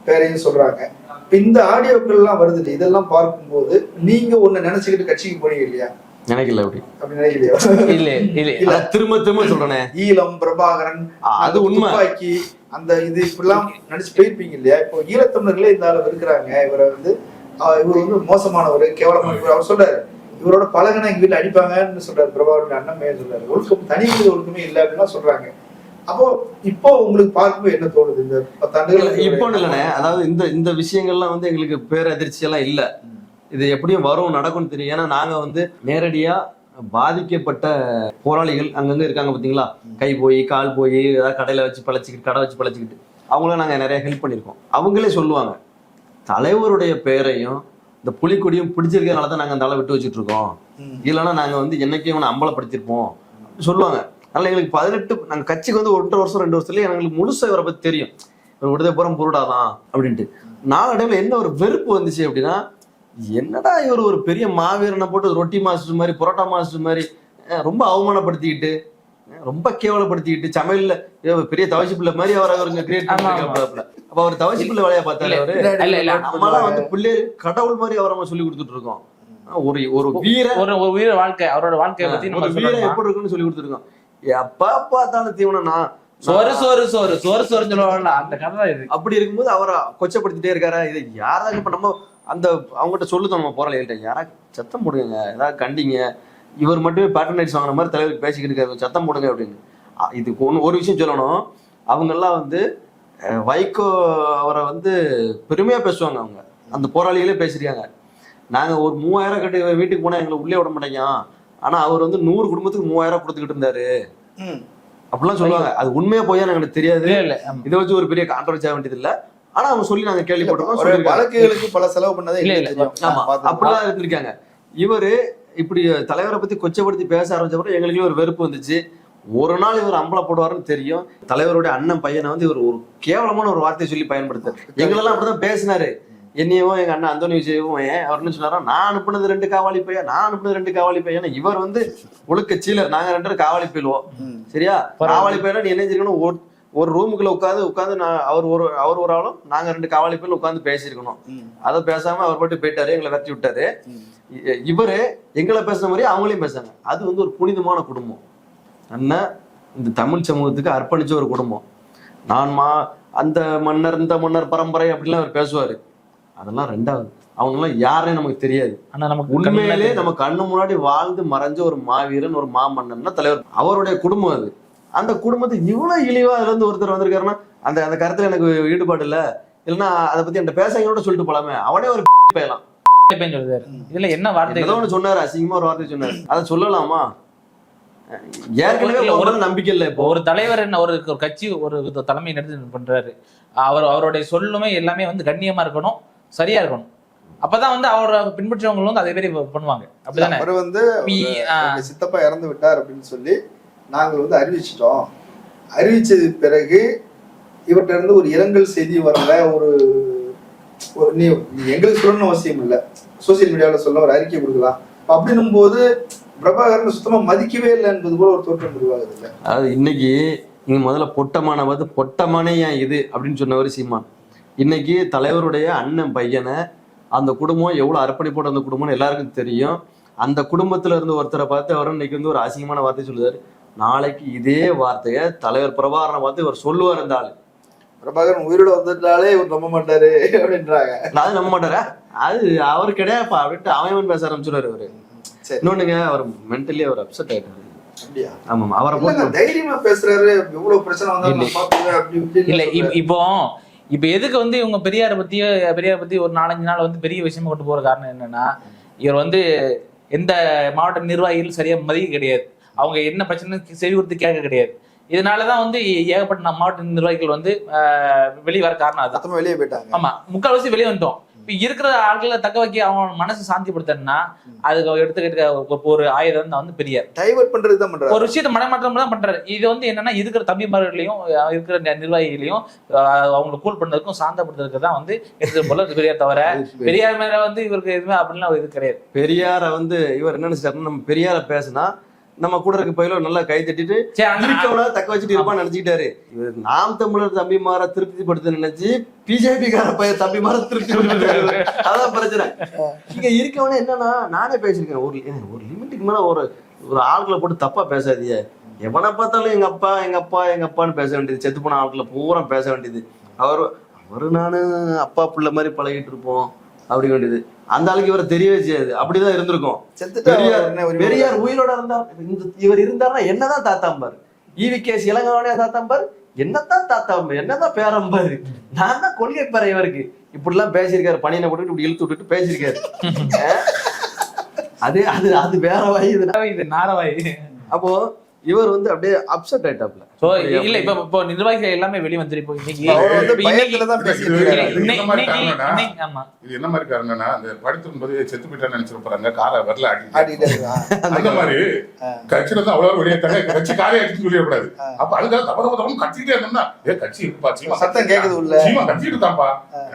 பேரையும் சொல்றாங்க. இப்ப இந்த ஆடியோக்கள் எல்லாம் வருது. இதெல்லாம் பார்க்கும்போது நீங்க ஒண்ணு நினைச்சுக்கிட்டு கட்சிக்கு போனீங்க இல்லையா? நினைக்கல அப்படி நினைக்கலையா? இல்ல திரும்ப சொல்றேன். ஈழம் பிரபாகரன் அது உண்மை. அந்த இது இப்படிலாம் நடிச்சு போயிருப்பீங்க இல்லையா? இப்போ ஈழத்தமிழர்களே இந்த ஆள் இருக்கிறாங்க. இவரை வந்து இவர் வந்து மோசமானவர், கேவலமானவர். அவர் சொல்றாரு இவரோட பழகினா எங்க வீட்டுல அடிப்பாங்கன்னு சொல்றாரு. பிரபாகரன் அண்ணன் சொல்றாரு. ஒழுக்கம் தனி ஒழுக்கமே இல்லை அப்படின்னா சொல்றாங்க. அப்போ இப்போ உங்களுக்கு பார்க்கும்போது என்ன தோணுது? இந்த 10 ஆண்டுகள் இப்போ இல்லைண்ணே, அதாவது இந்த விஷயங்கள்லாம் வந்து எங்களுக்கு பேரதிர்ச்சி எல்லாம் இல்ல. இது எப்படியும் வரும் நடக்கும்னு தெரியும். ஏன்னா நாங்க வந்து நேரடியா பாதிக்கப்பட்ட போராளிகள் அங்கங்க இருக்காங்க பாத்தீங்களா, கை போய் கால் போய் ஏதாவது கடை வச்சு பழச்சிக்கிட்டு அவங்களும் நாங்க நிறைய ஹெல்ப் பண்ணிருக்கோம். அவங்களே சொல்லுவாங்க தலைவருடைய பேரையும் இந்த புலிக்கொடியும் பிடிச்சிருக்கிறதுனால தான் நாங்க அந்த ஆளை விட்டு வச்சுட்டு இருக்கோம், இல்லைன்னா நாங்க வந்து என்னைக்கும் இவனை அம்பலப்படுத்திருப்போம் சொல்லுவாங்க. அதனால எங்களுக்கு 18 நாங்க கட்சிக்கு வந்து 1.5 வருஷம் 2 வருஷத்துலயே எங்களுக்கு முழுசா இவரை பத்தி தெரியும். விடுதலை புறம் பொருடாதான் அப்படின்ட்டு. நாளடைவில் என்ன ஒரு வெறுப்பு வந்துச்சு அப்படின்னா, என்னடா இவர் ஒரு பெரிய மாவீரனை போட்டு ரொட்டி மாஸ்டர் மாதிரி புரோட்டா மாஸ்டர் மாதிரி ரொம்ப அவமானப்படுத்திக்கிட்டு ரொம்ப கேவலப்படுத்திக்கிட்டு சமையல்ல பெரிய தவசி பிள்ளை மாதிரி அவருங்க கிரியேட் பண்ணிருக்காப்ல. அப்ப அவர் தவசி பிள்ளை வேலையா பார்த்தாரு. அவரு நம்மளாம் வந்து பிள்ளைகள் கடவுள் மாதிரி அவரை நம்ம சொல்லி கொடுத்துட்டு இருக்கோம். ஒரு வீர வீர வாழ்க்கை, அவரோட வாழ்க்கையை பத்தி ஒரு வீரம் எப்படி இருக்குன்னு சொல்லி கொடுத்துருக்கோம். எப்ப பார்த்தாலும் தீவனம் நான் சோறு சோறு சோறு சோறு சோறு சொல்லுவாங்கல்ல, அந்த கதை இது. அப்படி இருக்கும்போது அவரை கொச்சப்படுத்திட்டே இருக்காரா? இது யாராவது இப்ப நம்ம அந்த அவங்ககிட்ட சொல்லுதோம் நம்ம போராளிகள்கிட்ட, யாராவது சத்தம் போடுங்க, ஏதாவது கண்டிங்க, இவர் மட்டுமே பேட்டர்னைட்ஸ் வாங்கின மாதிரி தலைவருக்கு பேசிக்கிட்டு இருக்காரு, சத்தம் போடுங்க அப்படின்னு. இதுக்கு ஒரு விஷயம் சொல்லணும். அவங்கெல்லாம் வந்து வைகோ அவரை வந்து பெருமையா பேசுவாங்க. அவங்க அந்த போராளிகளே பேசிருக்காங்க. நாங்க ஒரு 3000 கட்டி வீட்டுக்கு போனா எங்களை உள்ளே விட மாட்டேங்க, ஆனா அவர் வந்து 100 குடும்பத்துக்கு 3000 கொடுத்துக்கிட்டு இருந்தாரு அப்படிலாம் சொல்லுவாங்க. அது உண்மையா போயா எனக்கு தெரியாது. இதை வச்சு ஒரு பெரிய கான்ட்ரவர்சி ஆக வேண்டியது இல்ல. ஆனா அவங்க சொல்லி நாங்க கேள்விப்பட்டிருக்கோம். வழக்குகளுக்கு பல செலவு பண்ணதே இல்ல. ஆமா அப்படிலாம் இருந்திருக்காங்க. இவரு இப்படி தலைவரை பத்தி கொச்சப்படுத்தி பேச ஆரம்பிச்சப்பறம் எங்களுக்கு ஒரு வெறுப்பு வந்துச்சு. ஒரு நாள் இவர் அம்பலப்படுவாருன்னு தெரியும். தலைவருடைய அண்ணன் பையனை வந்து இவர் ஒரு கேவலமான ஒரு வார்த்தையை சொல்லி பயன்படுத்தாரு. எங்களெல்லாம் அப்படிதான் பேசினாரு. என்னையவும் எங்க அண்ணன் அந்தோனி விஜயவும் அவர் என்ன சொன்னாரா, நான் அனுப்புனது 2 காவாலி பையன், இவர் வந்து ஒழுக்க சீலர், நாங்க 2 பேரும் காவாலி போயிடுவோம். சரியா? காவாலி பையனா நீ என்ன செஞ்சுக்கணும், ஒரு ரூமுக்குள்ள உட்காந்து அவர் ஒரு ஆளும் நாங்க 2 காவாலி பையன் உட்காந்து பேசியிருக்கணும். அதை பேசாம அவர் மட்டும் போயிட்டாரு, எங்களை விரட்டி விட்டாரு. இவரு எங்களை பேசுற மாதிரி அவங்களையும் பேசாங்க. அது வந்து ஒரு புனிதமான குடும்பம். அண்ணன் இந்த தமிழ் சமூகத்துக்கு அர்ப்பணிச்ச ஒரு குடும்பம். அந்த மன்னர் இந்த மன்னர் பரம்பரை அப்படிலாம் அவர் பேசுவாரு. அதெல்லாம் ரெண்டாவது. அவங்கெல்லாம் யாருன்னு நமக்கு தெரியாது. உண்மையிலே நம்ம கண்ணு முன்னாடி வாழ்ந்து மறைஞ்ச ஒரு மாவீரன், ஒரு மாமன்னன்னா தலைவர். அவருடைய குடும்பம் அது. அந்த குடும்பத்தை இவ்வளவு இழிவா அதுல இருந்து ஒருத்தர் வந்திருக்காருன்னா அந்த கருத்துல எனக்கு ஈடுபாடு இல்ல, இல்லைன்னா அதை பத்தி அந்த பேசங்களோட சொல்லிட்டு போலாமே. அவனே ஒரு பேயலாம். இதுல என்ன வார்த்தை சொன்னாரு, அசிங்கமா ஒரு வார்த்தை சொன்னாரு. அதை சொல்லலாமா? ஏற்கனவே ஒரு நம்பிக்கை இல்லை. இப்போ ஒரு தலைவர் என்ன ஒரு கட்சி ஒரு தலைமை நடத்தி பண்றாரு, அவருடைய சொல்லுமே எல்லாமே வந்து கண்ணியமா இருக்கணும், சரியா இருக்கணும். அப்பதான் வந்து அவரோட பின்பற்றவங்களும் வந்து அதே மாதிரி பண்ணுவாங்க. அப்படிதானே? அவர் வந்து சித்தப்பா இறந்து விட்டார் அப்படின்னு சொல்லி நாங்கள் வந்து அறிவிச்சிட்டோம். அறிவிச்சது பிறகு இவர்கிட்ட இருந்து ஒரு இரங்கல் செய்தி வரல. நீ எங்களுக்கு சொல்லணும்னு அவசியம் இல்லை, சோசியல் மீடியாவில் சொல்ல ஒரு அறிக்கை கொடுக்கலாம். அப்படின்னும் போது பிரபாகரன் சுத்தமா மதிக்கவே இல்லை என்பது போல ஒரு தோற்றம் உருவாகுது இல்லை. அதாவது இன்னைக்கு நீங்க முதல்ல பொட்டமானே ஏன் இது அப்படின்னு சொன்னவர் சீமான். இன்னைக்கு தலைவருடைய அண்ணன் பையனை அந்த குடும்பம் எவ்வளவு அர்ப்பணிப்போட அந்த குடும்பம்னு எல்லாருக்கும் தெரியும். அந்த குடும்பத்துல இருந்து ஒருத்தரை பார்த்து அவர் இன்னைக்கு வந்து ஒரு அசிங்கமான வார்த்தை சொல்லுவாரு. நாளைக்கு இதே வார்த்தையை தலைவர் பிரபாகரனை பார்த்து இவர் சொல்லுவார். இருந்தாலும் பிரபாகரன் உயிரோட வந்துட்டாலே இவர் நம்ப மாட்டாரு அப்படின்றாங்க. அது நம்ப மாட்டாரா? அது அவரு கிடையாப்பா அப்படின்ட்டு அவன் பேச ஆரம்பிச்சுடுவாரு அவரு. இன்னொன்னுங்க, அவர் மென்டலி அவர் அப்செட் ஆயிட்டாரு. அப்படியா? ஆமா, அவரை போட்டு தைரியமா பேசுறாரு. எவ்வளவு பிரச்சனை வந்தாலும் இல்ல இப்போ எதுக்கு வந்து இவங்க பெரியாரை பத்தி ஒரு 4-5 நாள் வந்து பெரிய விஷயமா கொண்டு போற காரணம் என்னன்னா, இவர் வந்து எந்த மாவட்ட நிர்வாகிகளும் சரியா மதிக்க கிடையாது. அவங்க என்ன பிரச்சனை செவி கொடுத்து கேட்க கிடையாது. இதனாலதான் வந்து ஏகப்பட்ட மாவட்ட நிர்வாகிகள் வந்து வெளியே வர காரணம் அது. வெளியே போயிட்டாங்க. ஆமா, முக்கால்வாசி வெளியே வந்துட்டோம். இப்ப இருக்கிற ஆட்களை தக்க வைக்க அவன் மனசு சாந்திப்படுத்தனா அதுக்கு எடுத்துக்கிட்ட ஒரு ஆயுதம் தான் வந்து பெரியார். டைவர்ட் பண்றது தான் பண்றாரு. ஒரு விஷயத்த மனமாற்றம் தான் பண்றாரு. இது வந்து என்னன்னா இருக்கிற தம்பிமார்களையும் இருக்கிற நிர்வாகிகளையும் அவங்களை கூல் பண்ணதுக்கும் சாந்தப்படுத்துறதுக்கு தான் வந்து எடுத்து போல பெரியார். தவிர பெரியார் மேல வந்து இவருக்கு எதுவுமே அப்படின்லாம் இது கிடையாது. பெரியாரை வந்து இவர் என்ன நினைச்சாருன்னா, நம்ம பெரியார பேசினா நம்ம கூட இருக்க பயில நல்லா கை தட்டிட்டு தக்க வச்சுட்டு இருப்பான்னு நினைச்சுக்கிட்டாரு. இவர் நாம் தமிழர் தம்பிமார திருப்திப்படுத்த நினைச்சு பிஜேபி கார பையன் தம்பிமார திருப்திப்படுத்த. அதான் பிரச்சனை. இங்க இருக்கவனே என்னன்னா, நானே பேசிருக்கேன், ஒரு லிமிட்டுக்கு மேல ஒரு ஆட்களை போட்டு தப்பா பேசாதீங்க. எவனை பார்த்தாலும் எங்க அப்பா எங்க அப்பா எங்க அப்பான்னு பேச வேண்டியது. செத்து போன ஆட்களை பூரா பேச வேண்டியது. அவரு நானு அப்பா பிள்ளை மாதிரி பழகிட்டு இருப்போம் அப்படி வேண்டியது. அந்த ஆளுக்கு இவரை தெரியவே செய்யாது. அப்படிதான் இருந்திருக்கும். பெரியார் உயிரோட இருந்தார், இவர் இருந்தாருன்னா என்னதான் தாத்தாம்பாரு. ஈவிகேஸ் இளங்கவனே தாத்தாம்பாரு, என்னதான் தாத்தாம்பாரு, என்னதான் பேரம்பாரு. நான் தான் கொள்கை பேர இவருக்கு. இப்படி எல்லாம் பேசியிருக்காரு. பணியினை போட்டு இப்படி இழுத்து விட்டுட்டு பேசியிருக்காரு. அது அது அது வேற வாய், இது நாரவாய். அப்போ இவர் வந்து அப்படியே அப்செட் ஆயிட்டாப்ல. சோ இல்ல இப்போ நிர்வாகிகள் எல்லாமே வெளிய வந்து இப்போ இது என்ன மாதிரி காரணம்னா, அந்த படுத்தும் போது செத்து போயிட்டான்னு நினைச்சிருப்பாங்க, காரை வரல ஆடிட்டு. அந்த மாதிரி கட்சியில இருந்து அவ்வளவு வெளியே தர கட்சி காரை அடிச்சு சொல்லிடக்கூடாது. அப்ப அதுக்காக தப்ப கத்திக்கிட்டே இருந்தோம்னா, கட்சி இருக்குப்பா, சீமா சத்தம் கேக்குது உள்ள, சீமா கத்திட்டு இருக்காப்பா,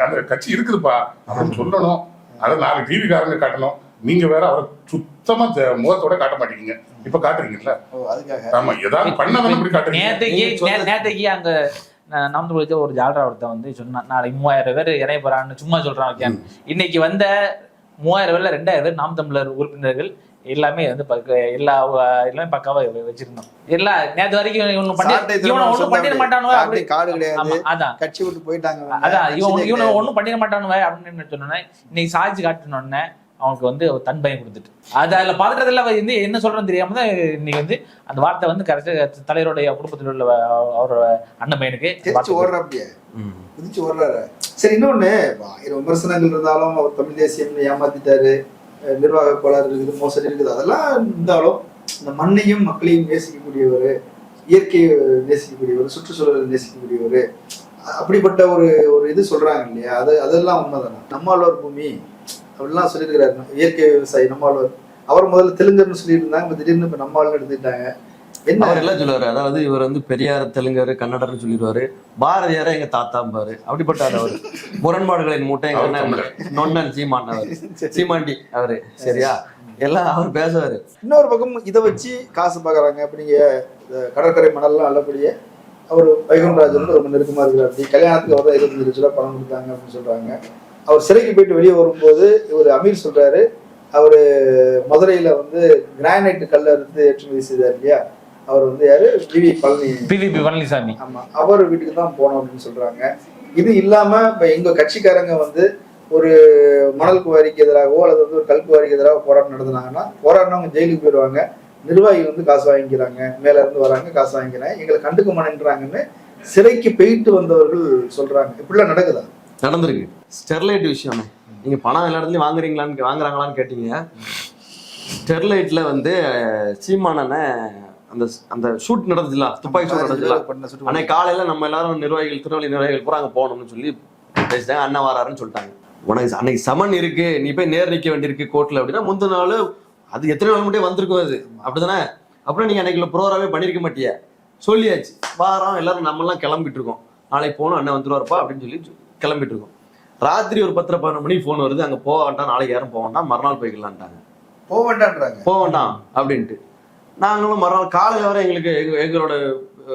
அந்த கட்சி இருக்குதுப்பா அப்படின்னு சொல்லணும். அதை 4 டிவி காரங்க காட்டணும். நீங்க வேற அவரை சுத்தமா முகத்தோட காட்ட மாட்டீங்க. இப்ப காட்டுறீங்கல்ல, ஆமா, ஏதாவது பண்ணாதான் இப்படி காட்டுறீங்க. நேத்தைக்கு அங்க நாம் ஒரு ஜாலரா ஒருத்தன் வந்து சொன்னா, நாளைக்கு 3000 பேர் இணைய போறான்னு சும்மா சொல்றான். இன்னைக்கு வந்த 3000 பேர்ல 2000 பேர் நாம் தமிழர் உறுப்பினர்கள் எல்லாமே வந்து எல்லாமே பக்காவா வச்சிருந்தோம். எல்லா நேற்று வரைக்கும் ஒண்ணும் பண்ணிட மாட்டானுவ, அதான் கட்சி விட்டு போயிட்டாங்க, அதான் இவனை ஒண்ணும் பண்ணிட மாட்டானுவ அப்படின்னு சொன்னோன்னே இன்னைக்கு சாதிச்சு காட்டணுன்னே அவனுக்கு வந்து தன் பயம் கொடுத்துட்டு அது அதில் பதட்டத்தில் வந்து என்ன சொல்றேன்னு தெரியாம தான் இன்னைக்கு வந்து அந்த வார்த்தை வந்து கரெக்டாக தலைவருடைய குடும்பத்தில் உள்ள அவரோட அண்ணன் பையனுக்கு ஓடுறாப்பிய குதிச்சு ஓடுறாரு. சரி, இன்னொன்னு, விமர்சனங்கள் இருந்தாலும் அவர் தமிழ் தேசியம் ஏமாத்திட்டாரு, நிர்வாக கோளாறு இருக்குது, மோசடி இருக்குது, அதெல்லாம் இருந்தாலும் இந்த மண்ணையும் மக்களையும் நேசிக்கக்கூடியவர், இயற்கையை நேசிக்கக்கூடியவர், சுற்றுச்சூழலை நேசிக்கக்கூடியவர், அப்படிப்பட்ட ஒரு இது சொல்றாங்க இல்லையா? அதெல்லாம் உண்மைதானே? நம்மாழ்வார் பூமி அப்படிலாம் சொல்லியிருக்கிறாரு. இயற்கை விவசாயி நம்மாழ்வார். அவர் முதல்ல தெலுங்கர்னு சொல்லிட்டு இருந்தாங்க, திடீர்னு இப்ப நம்மாழ்னு எடுத்துட்டாங்க. என்ன எல்லாம் சொல்லுவாரு, அதாவது இவர் வந்து பெரியார் தெலுங்கர் கன்னடர்னு சொல்லிடுவாரு, பாரதியார எங்க தாத்தாம்பாரு. அப்படிப்பட்ட அவர் முரண்பாடுகளின் மூட்டை எங்க நொன்னன் சீமான், அவர் சீமாண்டி அவரு. சரியா, எல்லாம் அவர் பேசுவாரு. இன்னொரு பக்கம் இதை வச்சு காசு பாக்குறாங்க. அப்படிங்க கடற்கரை மணல்லாம் நல்லபடியே அவர் வைகுண்டராஜன் ரொம்ப நெருக்கமா இருக்கிறார். அப்படி கல்யாணத்துக்கு அவர் 25 லட்ச ரூபாய் பணம் கொடுத்தாங்க அப்படின்னு சொல்றாங்க. அவர் சிறைக்கு போயிட்டு வெளியே வரும்போது இவர் அமீர் சொல்றாரு, அவரு மதுரையில வந்து கிரானைட் கல்ல இருந்து ஏற்றுமதி செய்தார் இல்லையா, அவர் வந்து யாரு, பிவி பழனிசாமி. ஆமா, அவர் வீட்டுக்கு தான் போனோம் அப்படின்னு சொல்றாங்க. இது இல்லாம இப்ப எங்க கட்சிக்காரங்க வந்து ஒரு மணல் குவாரிக்கு எதிராகவோ அல்லது வந்து ஒரு கல் குவாரிக்கு எதிராக போராட்டம் நடத்தினாங்கன்னா, போராடினவங்க ஜெயிலுக்கு போயிடுவாங்க, நிர்வாகி வந்து காசு வாங்கிக்கிறாங்க, மேல இருந்து வராங்க காசு வாங்கிக்கிறாங்க, எங்களை கண்டுக்க மாட்டேன்றாங்கன்னு சிறைக்கு போயிட்டு வந்தவர்கள் சொல்றாங்க. இப்படிலாம் நடக்குதா? நடந்திருக்கு. ஸ்டெர்லைட் விஷயம், நீங்க பணம் எல்லா இடத்துலயும் வாங்குறாங்களான்னு கேட்டீங்க. ஸ்டெர்லைட்ல வந்து சீமானனை அந்த அந்த ஷூட் நடந்துச்சுல, துப்பாக்கி ஷூட் நடந்துச்சுல, அன்னைக்கு காலையில நம்ம எல்லாரும் நிர்வாகிகள், திருநெல்வேலி நிர்வாகிகள் பூரா அங்க போகணும்னு சொல்லி பேசிட்டாங்க. அண்ணன் வராருன்னு சொல்லிட்டாங்க. உனக்கு அன்னைக்கு சமன் இருக்கு, நீ போய் நேர் நிக்க வேண்டியிருக்கு கோர்ட்ல அப்படின்னா, முந்தின நாள் அது எத்தனை நாள் மட்டும் வந்திருக்கும் அது, அப்படிதானே? அப்புறம் நீங்க அன்னைக்கு ப்ரோராவே பண்ணிருக்க மாட்டிய, சொல்லியாச்சு வாரம் எல்லாரும் நம்ம எல்லாம் கிளம்பிட்டு இருக்கோம், நாளைக்கு போகணும், அண்ணன் வந்துருவாருப்பா அப்படின்னு சொல்லி கிளம்பிட்டு இருக்கோம். ராத்திரி ஒரு 10-11 மணிக்கு போன் வருது, அங்க போக வேண்டாம், நாளைக்கு யாரும் போக வேண்டாம், மறுநாள் போய்க்கலான்ட்டாங்க. போக வேண்டாம் அப்படின்ட்டு நாங்களும் மறுநாள் காலையில வர எங்களுக்கு எங்களோட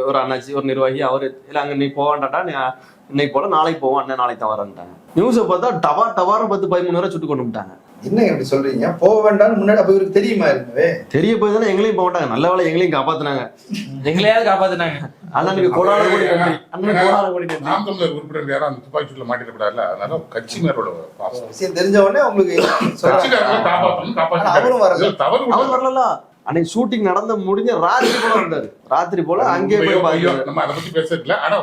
ஒரு அண்ணாச்சி, ஒரு நிர்வாகி, அவரு இல்லை அங்க நீ போக வேண்டாட்டா, இன்னைக்கு போல நாளைக்கு போவோம், அண்ணன் நாளைக்கு தான் வரேன்ட்டாங்க. நியூஸை பார்த்தா டவாரம் 10-13 வரை சுட்டு கொண்டு விட்டாங்க. என்ன இப்படி சொல்றீங்க? போக வேண்டாம்னு முன்னாடி அப்ப இவருக்கு தெரியுமா இருக்கவே? தெரிய போய் தானே எங்களையும் போக மாட்டாங்க. நல்ல வேலை எங்களையும் காப்பாத்துனாங்க. எங்களையாவது காப்பாத்துனாங்க. அண்ணனுக்கு கோடான கோடி நன்றி. அண்ணனுக்கு கோடான கோடி நன்றி. நாம் தமிழர் உறுப்பினர் யாரும் அந்த துப்பாக்கி சூட்டில் மாட்டிடக்கூடாதுல்ல, அதனால கட்சி மேலோட பாசம். விஷயம் தெரிஞ்ச உடனே உங்களுக்கு கட்சிக்காரங்களை காப்பாற்றணும், அவரும் வரல. காப்பாற்றணும். தவறு அவர் வரல. அன்னைக்கு ஷூட்டிங் நடந்த முடிஞ்ச ராத்திரி போல வந்தாரு. ராத்திரி போல அங்கே போய் பாருங்க. நம்ம அதை பத்தி பேசல. ஆனா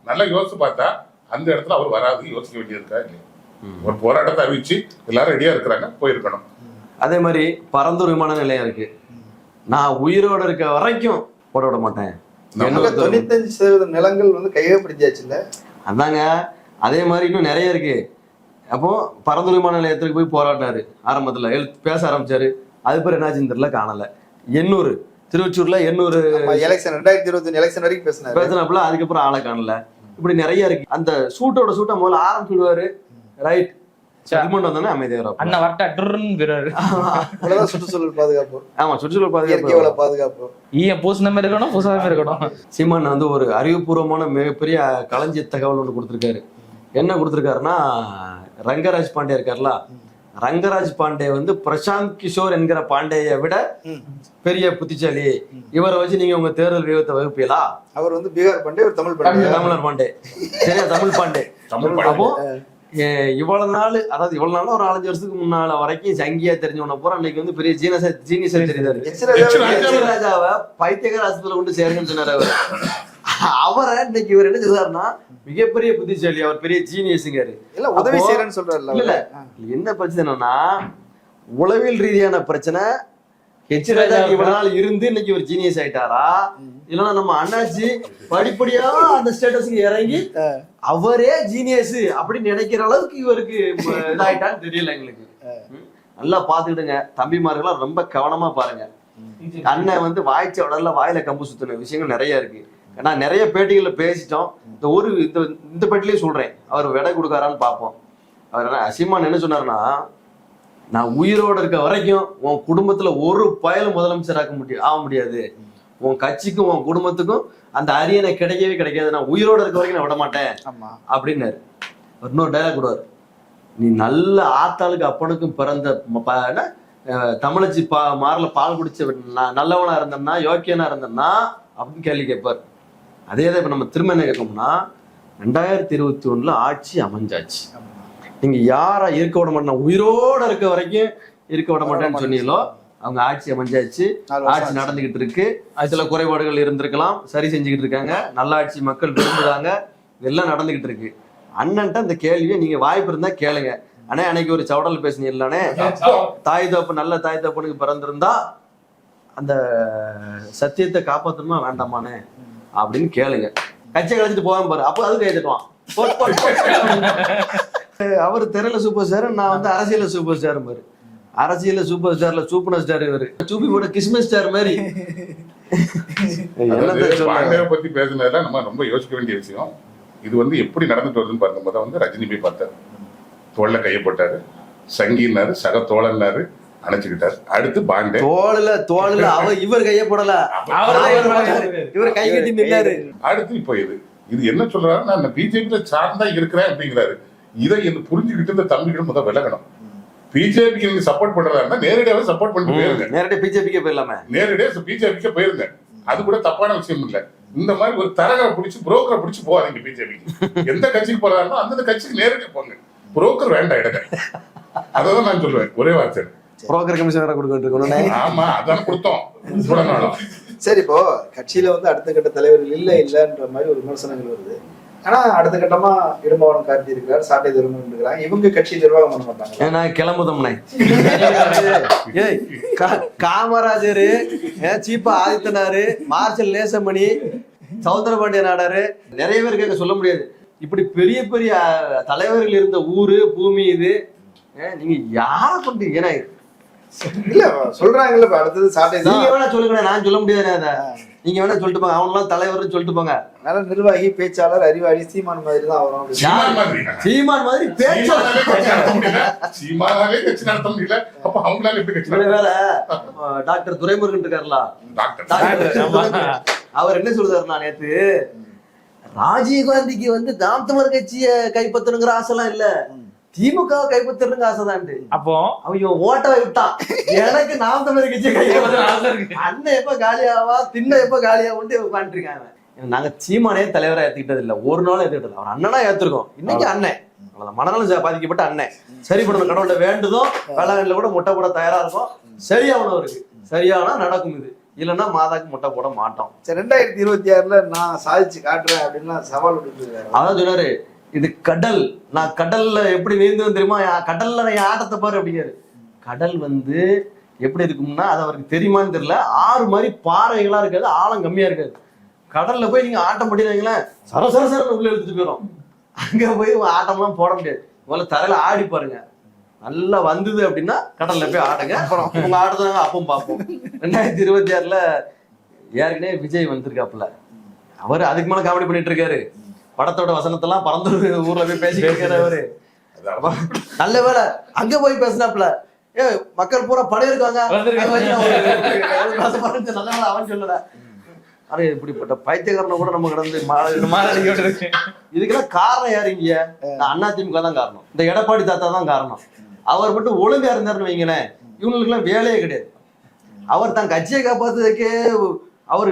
நல்லா யோசிச்சு பார்த்தா அந்த இடத்துல அவர் வராது, யோசிக்க வேண்டியிருக்கா இல்லையா? ஒரு போராட்டத்தை அறிவிச்சு எல்லாரும் ரெடியா இருக்கிறாங்க, போயிருக்கணும். அதே மாதிரி பரந்தூர் விமான நிலையம் இருக்கு. நான் உயிரோட இருக்க வரைக்கும் போட விட மாட்டேன். 95% நிலங்கள் வந்து கையகப்படுத்தியாச்சு இல்ல? அதாங்க. அதே மாதிரி இன்னும் நிறைய இருக்கு. அப்போ பரந்தூர் விமான நிலையத்துக்கு போய் போராடினாரு. ஆரம்பத்துல பேச ஆரம்பிச்சாரு. அது பேர் என்னாச்சுன்னு தெரியல, காணல. எண்ணூர், திருவொற்றியூர்ல எண்ணூர் எலெக்ஷன் 2021 எலெக்ஷன் வரைக்கும் பேசினப்பல அதுக்கப்புறம் ஆளை காணல. இப்படி நிறைய இருக்கு. அந்த சூட்டோட சூட்டை முதல்ல ஆரம்பிச்சுடுவாரு. ரைட், செட்டில்மெண்ட் வந்தோடனே அமைதியாக அண்ணன் வரட்டா டுர்ன்னு விடுறாரு. சுற்றுச்சூழல் பாதுகாப்பு. ஆமா, சுற்றுச்சூழல் இயற்கை வள பாதுகாப்பு. ஈயம் பூசினமே இருக்கணும், பூசாமே இருக்கணும். சீமான் வந்து ஒரு அறிவுபூர்வமான மிகப்பெரிய களஞ்சிய தகவல் ஒன்று கொடுத்துருக்காரு. என்ன கொடுத்துருக்காருன்னா, ரங்கராஜ் பாண்டே இருக்காருல, ரங்கராஜ் பாண்டே வந்து பிரசாந்த் கிஷோர் என்கிற பாண்டேயை விட பெரிய புத்திசாலி. இவரை வச்சு நீங்க உங்க தேர்தல் வியூகத்தை வகுப்பீங்களா? அவர் வந்து பீகார் பாண்டே, ஒரு தமிழ் பாண்டே. தமிழர் பாண்டே, சரியா? தமிழ் பாண்டே. அப்போ இவ்வளவு நாள், அதாவது இவ்வளவு நாள் ஒரு 4-5 வருஷத்துக்கு முன்னால வரைக்கும் சங்கியா தெரிஞ்சவன பூரா அன்னைக்கு வந்து பெரிய ஜீனியஸா தெரியுதாரு. ராஜாவை பைத்தியகார ஆஸ்பத்திரியில கொண்டு சேருங்கன்னு சொன்னாரு அவர். அவரை இன்னைக்கு இவர் என்ன சொல்றாருன்னா, மிகப்பெரிய புத்திசாலி, அவர் பெரிய ஜீனியஸுங்காரு. இல்ல உதவி செய்யறேன்னு சொல்றாரு. இல்ல என்ன பிரச்சனைனா, உளவியல் ரீதியான பிரச்சனை. ஹெச் ராஜா இவ்வளவு நாள் இருந்து இன்னைக்கு ஒரு ஜீனியஸ் ஆயிட்டாரா, இல்லைன்னா நம்ம அண்ணாச்சி படிப்படியா அந்த ஸ்டேட்டஸ்க்கு இறங்கி அவரே ஜீனியஸ் அப்படின்னு நினைக்கிற அளவுக்கு இவருக்கு இதாயிட்டான்னு தெரியல எங்களுக்கு. நல்லா பாத்துக்கிடுங்க தம்பிமார்கள்லாம், ரொம்ப கவனமா பாருங்க. அண்ணன் வந்து வாய்ச்ச உடல்ல வாயில கம்பு சுத்தின விஷயங்கள் நிறைய இருக்கு. ஏன்னா நிறைய பேட்டிகள்ல பேசிட்டோம். இந்த பேட்டிலேயே சொல்றேன், அவர் விடை கொடுக்காரான்னு பார்ப்போம். அவர் சீமான் என்ன சொன்னாருன்னா, நான் உயிரோட இருக்க வரைக்கும் உன் குடும்பத்துல ஒரு பயலும் முதலமைச்சர் ஆக முடியாது. உன் கட்சிக்கும் உன் குடும்பத்துக்கும் அந்த அரியணை கிடைக்கவே கிடைக்காது. நான் உயிரோட இருக்க வரைக்கும் நான் விட மாட்டேன் அப்படின்னாரு. இன்னொரு டைலாக் விடுவார், நீ நல்ல ஆத்தாளுக்கு அப்பனுக்கும் பிறந்த தமிழச்சி மாறல பால் குடிச்ச நல்லவனா இருந்தேன்னா, யோக்கியனா இருந்தேன்னா அப்படின்னு கேள்வி கேட்பார். அதே தான் இப்ப நம்ம திரும்ப என்ன கேட்கோம்னா, 2021 ஆட்சி அமைஞ்சாச்சு. நீங்க யாரா இருக்க விட மாட்டேன், உயிரோட இருக்க வரைக்கும் இருக்க விட மாட்டேன்னு சொன்னீங்களோ அவங்க ஆட்சி அமைஞ்சாச்சு. ஆட்சி நடந்துகிட்டு இருக்கு. சில குறைபாடுகள் இருந்திருக்கலாம், சரி செஞ்சுக்கிட்டு இருக்காங்க. நல்ல ஆட்சி மக்கள் விரும்புறாங்க. இதெல்லாம் நடந்துகிட்டு இருக்கு. அண்ணன்ட்ட இந்த கேள்வியை நீங்க வாய்ப்பு இருந்தா கேளுங்க. ஆனா அன்னைக்கு ஒரு சவடல் பேசினீங்களானே, தாய் தப்பு நல்ல தாய் தப்புனுக்கு பிறந்திருந்தா அந்த சத்தியத்தை காப்பாற்றணுமா வேண்டாமானே அப்படின்னு கேளுங்க. கட்சியை கழிச்சிட்டு போகாம பாரு, அப்போ அது கைத்துட்டுவான். அவர் திரையில சூப்பர் ஸ்டார், நான் வந்து அரசியல சூப்பர் ஸ்டார் பாரு. அரசியல சூப்பர் ஸ்டார்ல சூப்பர் ஸ்டார் இவரு, சூப்பி போட கிறிஸ்மஸ் ஸ்டார் மாதிரி. பாண்டியாவை பத்தி பேசுனதுல நம்ம ரொம்ப யோசிக்க வேண்டிய விஷயம். இது வந்து எப்படி நடந்துட்டு வருதுன்னு பாருங்க. முதல்ல வந்து ரஜினி போய் பார்த்தாரு, தோல்ல கையை போட்டாரு, சங்கினாரு, சக தோழன்னாரு, அணைச்சுக்கிட்டாரு. அடுத்து பாண்டே தோழல இவர் கையை போடல, இவர் கை கட்டி நின்னாரு. அடுத்து இப்போ இது என்ன சொல்றாரு, நான் பிஜேபி சார்ந்தா இருக்கிறேன் அப்படிங்கிறாரு. இதை புரிஞ்சுக்கிட்டு இந்த தம்பிகள் முதல் விலகணும். பிஜேபிக்கு நீங்க சப்போர்ட் பண்றதா இருந்தா நேரடியாவே சப்போர்ட் பண்ணிட்டு போயிருங்க. நேரடியா பிஜேபிக்கே போயிடலாமே, நேரடியா பிஜேபிக்கே போயிருங்க. அது கூட தப்பான விஷயம் இல்ல. இந்த மாதிரி ஒரு தரகரை பிடிச்சி புரோக்கரை பிடிச்சி போவாதீங்க. பிஜேபிக்கு எந்த கட்சிக்கு போறதா இருந்தா அந்தந்த கட்சிக்கு நேரடியா போங்க. புரோக்கர் வேண்டாம் இடங்க. அதான் நான் சொல்லுவேன், ஒரே வார்த்தை. புரோக்கர் கமிஷன் வேற கொடுக்கணும். ஆமா, அதான் கொடுத்தோம். சரி, இப்போ கட்சியில வந்து அடுத்த கட்ட தலைவர்கள் இல்லன்ற மாதிரி ஒரு விமர்சனங்கள் வருது. ஆனா அடுத்த கட்டமா இடும்பாவனம் கார்த்தி இருக்கிறார், சாட்டை தர்மன் இருக்கிறாங்க. இவங்க கட்சி நிர்வாகம் பண்ண மாட்டாங்க. ஏன்னா கிளம்புதம்னே காமராஜரு, சீப்பா ஆதித்தனாரு, மார்ஷல் நேசமணி, சௌந்தரபாண்டிய நாடாரு, நிறைய பேர் கேட்க சொல்ல முடியாது. இப்படி பெரிய பெரிய தலைவர்கள் இருந்த ஊரு பூமி இது. நீங்க யார கொண்டு ஏன்னா இல்ல சொல்றாங்கல்ல, அடுத்தது சாட்டை. நீங்க வேணா சொல்லுங்க, நான் சொல்ல முடியாது. அத நீங்க வேணா சொல்லிட்டு போங்க, அவங்களாம் தலைவர்னு சொல்லிட்டு போங்க. நல்ல நிர்வாகி, பேச்சாளர், அறிவாளி, சீமான் மாதிரி தான் வரும். சீமான் மாதிரி பேச்சாளர் வேற. டாக்டர் துரைமுருகன் இருக்காருல, அவர் என்ன சொல்றாருன்னா, நேத்து ராஜீவ்காந்திக்கு வந்து நாம் தமிழர் கட்சியை கைப்பற்றணுங்கிற ஆசைலாம் இல்ல, திமுக கைப்பற்றணுங்க ஆசைதான்ட்டு. அப்போ அவங்க ஓட்ட விட்டான், எனக்கு நாம் தமிழர் கட்சி அண்ணன் எப்ப காலியாவா தின்ன எப்ப காலியாவுன்ட்டு உட்காந்துட்டு இருக்காங்க. நாங்க சீமானே தலைவரா ஏத்துக்கிட்டது இல்ல, ஒரு நாளும் ஏத்துக்கிட்டது. அவர் அண்ணனா ஏத்துருக்கோம், இன்னைக்கு அண்ணன் மனநலம் பாதிக்கப்பட்ட அண்ணன். சரி பண்ணணும், கடவுள வேண்டுதோம், வேளாண்ல கூட முட்டை போட தயாரா இருக்கும். சரியாகணும், அவருக்கு சரியானா நடக்கும். இது இல்லைன்னா மாதாக்கு முட்டை போட மாட்டோம். 2026 நான் சாதிச்சு காட்டுறேன் அப்படின்னு சவால் விட்டுருக்காரு. அதான் சொன்னாரு, இது கடல், நான் கடல்ல எப்படி நீந்துவேன் தெரியுமா, கடல்ல நான் ஆட்டத்தை பாரு அப்படிங்காரு. கடல் வந்து எப்படி இருக்கும்னா அது அவருக்கு தெரியுமான்னு தெரியல, ஆறு மாதிரி பாறைகளா இருக்காது, ஆழம் கம்மியா இருக்காது. கடல்ல போய் நீங்க ஆட்டம் பண்ணிடுறீங்களேன், சரசரசரன்னு உள்ள எடுத்துட்டு போயிடும். அங்க போய் ஆட்டம்லாம் போட முடியாது. முதல்ல தரையில ஆடி பாருங்க, நல்லா வந்தது அப்படின்னா கடல்ல போய் ஆடுங்க, அப்புறம் உங்க ஆடுறதாங்க அப்பவும் பார்ப்போம். 2026 ஏற்கனவே விஜய் வந்திருக்காப்புல, அவரு அதுக்கு மேல காமெடி பண்ணிட்டு இருக்காரு. படத்தோட வசனத்தெல்லாம் பறந்து ஊர்ல போய் பேசிட்டு இருக்காரு அவரு. நல்ல வேலை அங்க போய் பேசினாப்புல, மக்கள் பூரா படம் இருக்காங்க அவன் சொல்லல. ஆனா இப்படிப்பட்ட பைத்தியக்காரனை கூட நம்ம கடந்து இதுக்கெல்லாம் காரணம் யாருங்க? அதிமுக தான் காரணம், இந்த எடப்பாடி தாத்தா தான் காரணம். அவர் மட்டும் ஒழுங்கா இருந்தாருன்னு வைங்களேன், இவங்களுக்கு எல்லாம் வேலையே கிடையாது. அவர் தான் கட்சியை காப்பாத்துறதுக்கே அவரு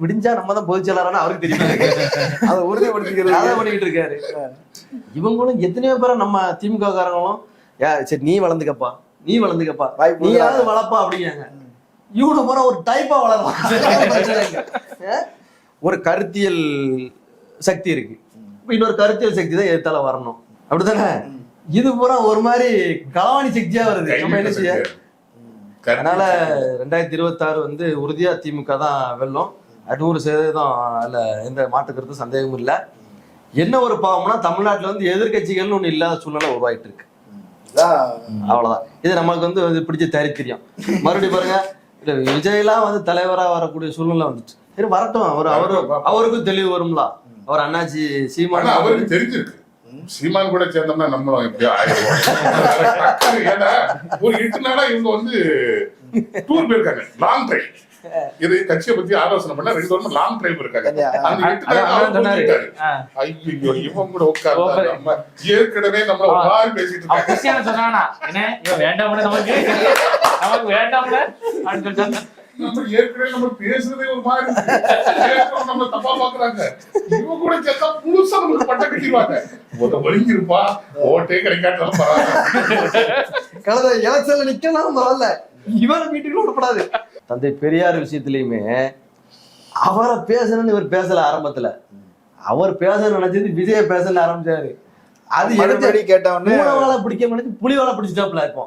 விடிஞ்சா நம்ம தான் பொதுச் செயலாளர்னு அவருக்கு தெரியும், அதை உறுதிப்படுத்திக்கிறது அதை பண்ணிக்கிட்டு இருக்காரு. இவங்களும் எத்தனையோ பேரை நம்ம திமுக காரங்களும் சரி நீ வளர்ந்துக்கப்பா, நீ வளர்ந்துக்கப்பா, நீயாவது வளர்ப்பா அப்படிங்காங்க. இவனு போற ஒரு டைப்பா வளரலாம். ஒரு கருத்தியல் சக்தி இருக்கு, இன்னொரு கருத்தியல் சக்தி தான் எதிர்த்தால வரணும், அப்படித்தானே? இது பூரா ஒரு மாதிரி களவாணி சக்தியா வருது. நம்ம என்ன செய்ய? அதனால 2026 வந்து உறுதியா திமுக தான் வெல்லும், 100% அதுல எந்த மாற்று கருத்து சந்தேகமும் இல்லை. என்ன ஒரு பாவம்னா தமிழ்நாட்டுல வந்து எதிர்கட்சிகள்னு ஒண்ணு இல்லாத சூழ்நிலை உருவாயிட்டு இருக்கு, அவ்வளவுதான். இது நமக்கு வந்து பிடிச்ச தரித்திரியம். மறுபடியும் பாருங்க, விஜயெல்லாம் வந்து தலைவரா வரக்கூடிய சூழ்நிலை வந்துச்சு. சரி வரட்டும், அவருக்கும் தெளிவு வரும்ல. அவர் அண்ணாச்சி சீமான் அவருக்கு தெரிஞ்சிருக்கு, சீமான் கூட சேர்ந்தோம்னா நம்மளும் எப்படியோ ஆயிடுவோம். ஏன்னா ஒரு 8 நாளா இவங்க வந்து டூர் போயிருக்காங்க, லாங் டிரைவ். இது கட்சியை பத்தி ஆலோசனை பண்ண 2 வருஷம் லாங் டிரைவ் இருக்காங்க. அந்த 8 நாள் ஐயோ இவன் கூட உட்கார்ந்து நம்ம ஏற்கனவே நம்மள ஒரு மாதிரி பேசிட்டு இருக்காங்க. நம்ம ஏற்கனவே நம்ம பேசுறதே ஒரு மாதிரி நம்ம தப்பா பாக்குறாங்க. இவங்க கூட சேர்த்தா முழுசா நமக்கு பட்டம் கட்டிடுவாங்க. ஒழுங்கிருப்பா, ஓட்டே கிடைக்காட்டாலும் கடந்த எலெக்ஷன்ல நிக்கலாம் வரல, இவரை வீட்டுக்குள்ள விடப்படாது. தந்தை பெரியார் விஷயத்திலயுமே அவரை பேசணும்னு இவர் பேசல. ஆரம்பத்துல அவர் பேச நினைச்சது விஜய பேச ஆரம்பிச்சாரு. அது எடுத்து கேட்டவொடனே பிடிக்க நினைச்சு புலிவாலை பிடிச்சிட்டாப்ல. இப்போ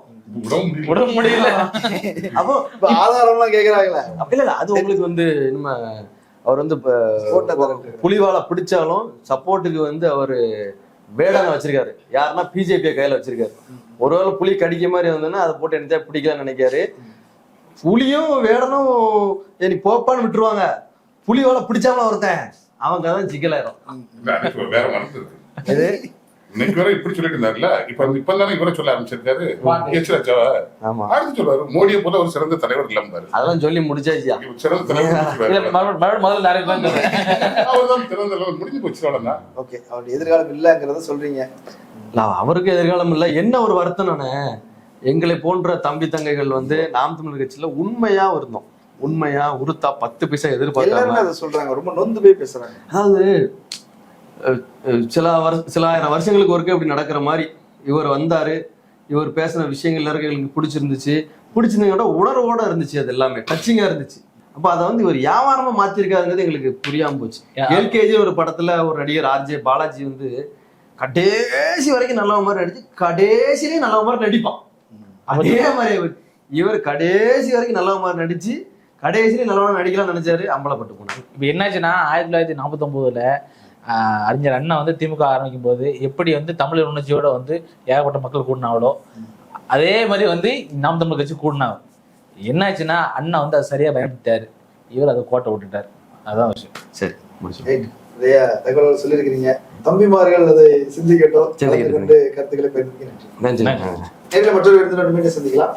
விட முடியல. அப்போ ஆதாரம்லாம் கேக்குறாங்களே, அப்படி இல்ல, அது உங்களுக்கு வந்து நம்ம அவர் வந்து புலிவாலை பிடிச்சாலும் சப்போர்ட்டுக்கு வந்து அவரு வேடான வச்சிருக்காரு. யாருன்னா பிஜேபியை கையில வச்சிருக்காரு. ஒருவேளை புலி கடிக்க மாதிரி வந்ததுன்னா அதை போட்டு என்ன பிடிக்கலாம்னு நினைக்காரு. புலியும் வேடனும் நீ போப்பான்னு விட்டுருவாங்க, புலியோட பிடிச்சாமல ஒருத்தன் அவங்க தான் சிக்கலாயிரும். வேற மனசு இது இன்னைக்கு வரை இப்படி சொல்லிட்டு இருந்தாருல, இப்ப தானே இவரை சொல்ல ஆரம்பிச்சிருக்காரு. அடுத்து சொல்லுவாரு மோடியை போல ஒரு சிறந்த தலைவர் இல்லாம அதெல்லாம் சொல்லி முடிச்சாச்சியா. சிறந்த தலைவர் அவர்தான் சிறந்த தலைவர், முடிஞ்சு போச்சு. அவ்வளவுதான். ஓகே, அவருடைய எதிர்காலம் இல்லங்கிறத சொல்றீங்க. அவருக்கு எதிர்காலம் இல்ல. என்ன ஒரு வருத்தம், நானு எங்களை போன்ற தம்பி தங்கைகள் வந்து நாம் தமிழர் கட்சியில உண்மையா இருந்தோம், உண்மையா உருத்தா 10 பைசா எதிர்பார்க்காம சொல்றாங்க, ரொம்ப நொந்து போய் பேசுறாங்க. அதாவது சில ஆயிரம் வருஷங்களுக்கு ஒருக்கே இப்படி நடக்கிற மாதிரி இவர் வந்தாரு, இவர் பேசின விஷயங்கள் எல்லாருக்கும் எங்களுக்கு பிடிச்சிருந்தோட உணர்வோட இருந்துச்சு, அது எல்லாமே டச்சிங்கா இருந்துச்சு. அப்ப அதை வந்து இவர் வியாபாரமா மாத்திருக்காருங்கிறது எங்களுக்கு புரியாம போச்சு. எல்கேஜி ஒரு படத்துல ஒரு நடிகர் ஆர்ஜே பாலாஜி வந்து கடைசி வரைக்கும் நல்ல மாதிரி நடிச்சு கடைசியிலேயும் நல்ல மாதிரி நடிப்பான். அதே மாதிரி இவர் கடைசி வரைக்கும் நல்ல மாதிரி நடிச்சு கடைசியிலேயும் நல்லவனா நடிக்கலாம் நினைச்சாரு, அம்பலப்பட்டு போனார். இப்ப என்னாச்சுன்னா 1949 அறிஞர் அண்ணா வந்து திமுக ஆரம்பிக்கும் போது எப்படி வந்து தமிழர் உணர்ச்சியோட வந்து ஏகப்பட்ட மக்கள் கூடினாவளோ அதே மாதிரி வந்து நாம் தமிழர் கட்சி கூடினாங்க. என்னாச்சுன்னா அண்ணா வந்து அதை சரியா பயன்படுத்தாரு, இவர் அதை கோட்டை விட்டுட்டாரு. அதுதான் விஷயம். சரி, முடிச்சு நிறைய தகவல்கள் சொல்லியிருக்கிறீங்க. தம்பிமார்கள் அதை சிந்திக்கட்டும், கருத்துக்களை பெருமைக்கு நன்றி. நன்றி. மற்றொரு சந்திக்கலாம்.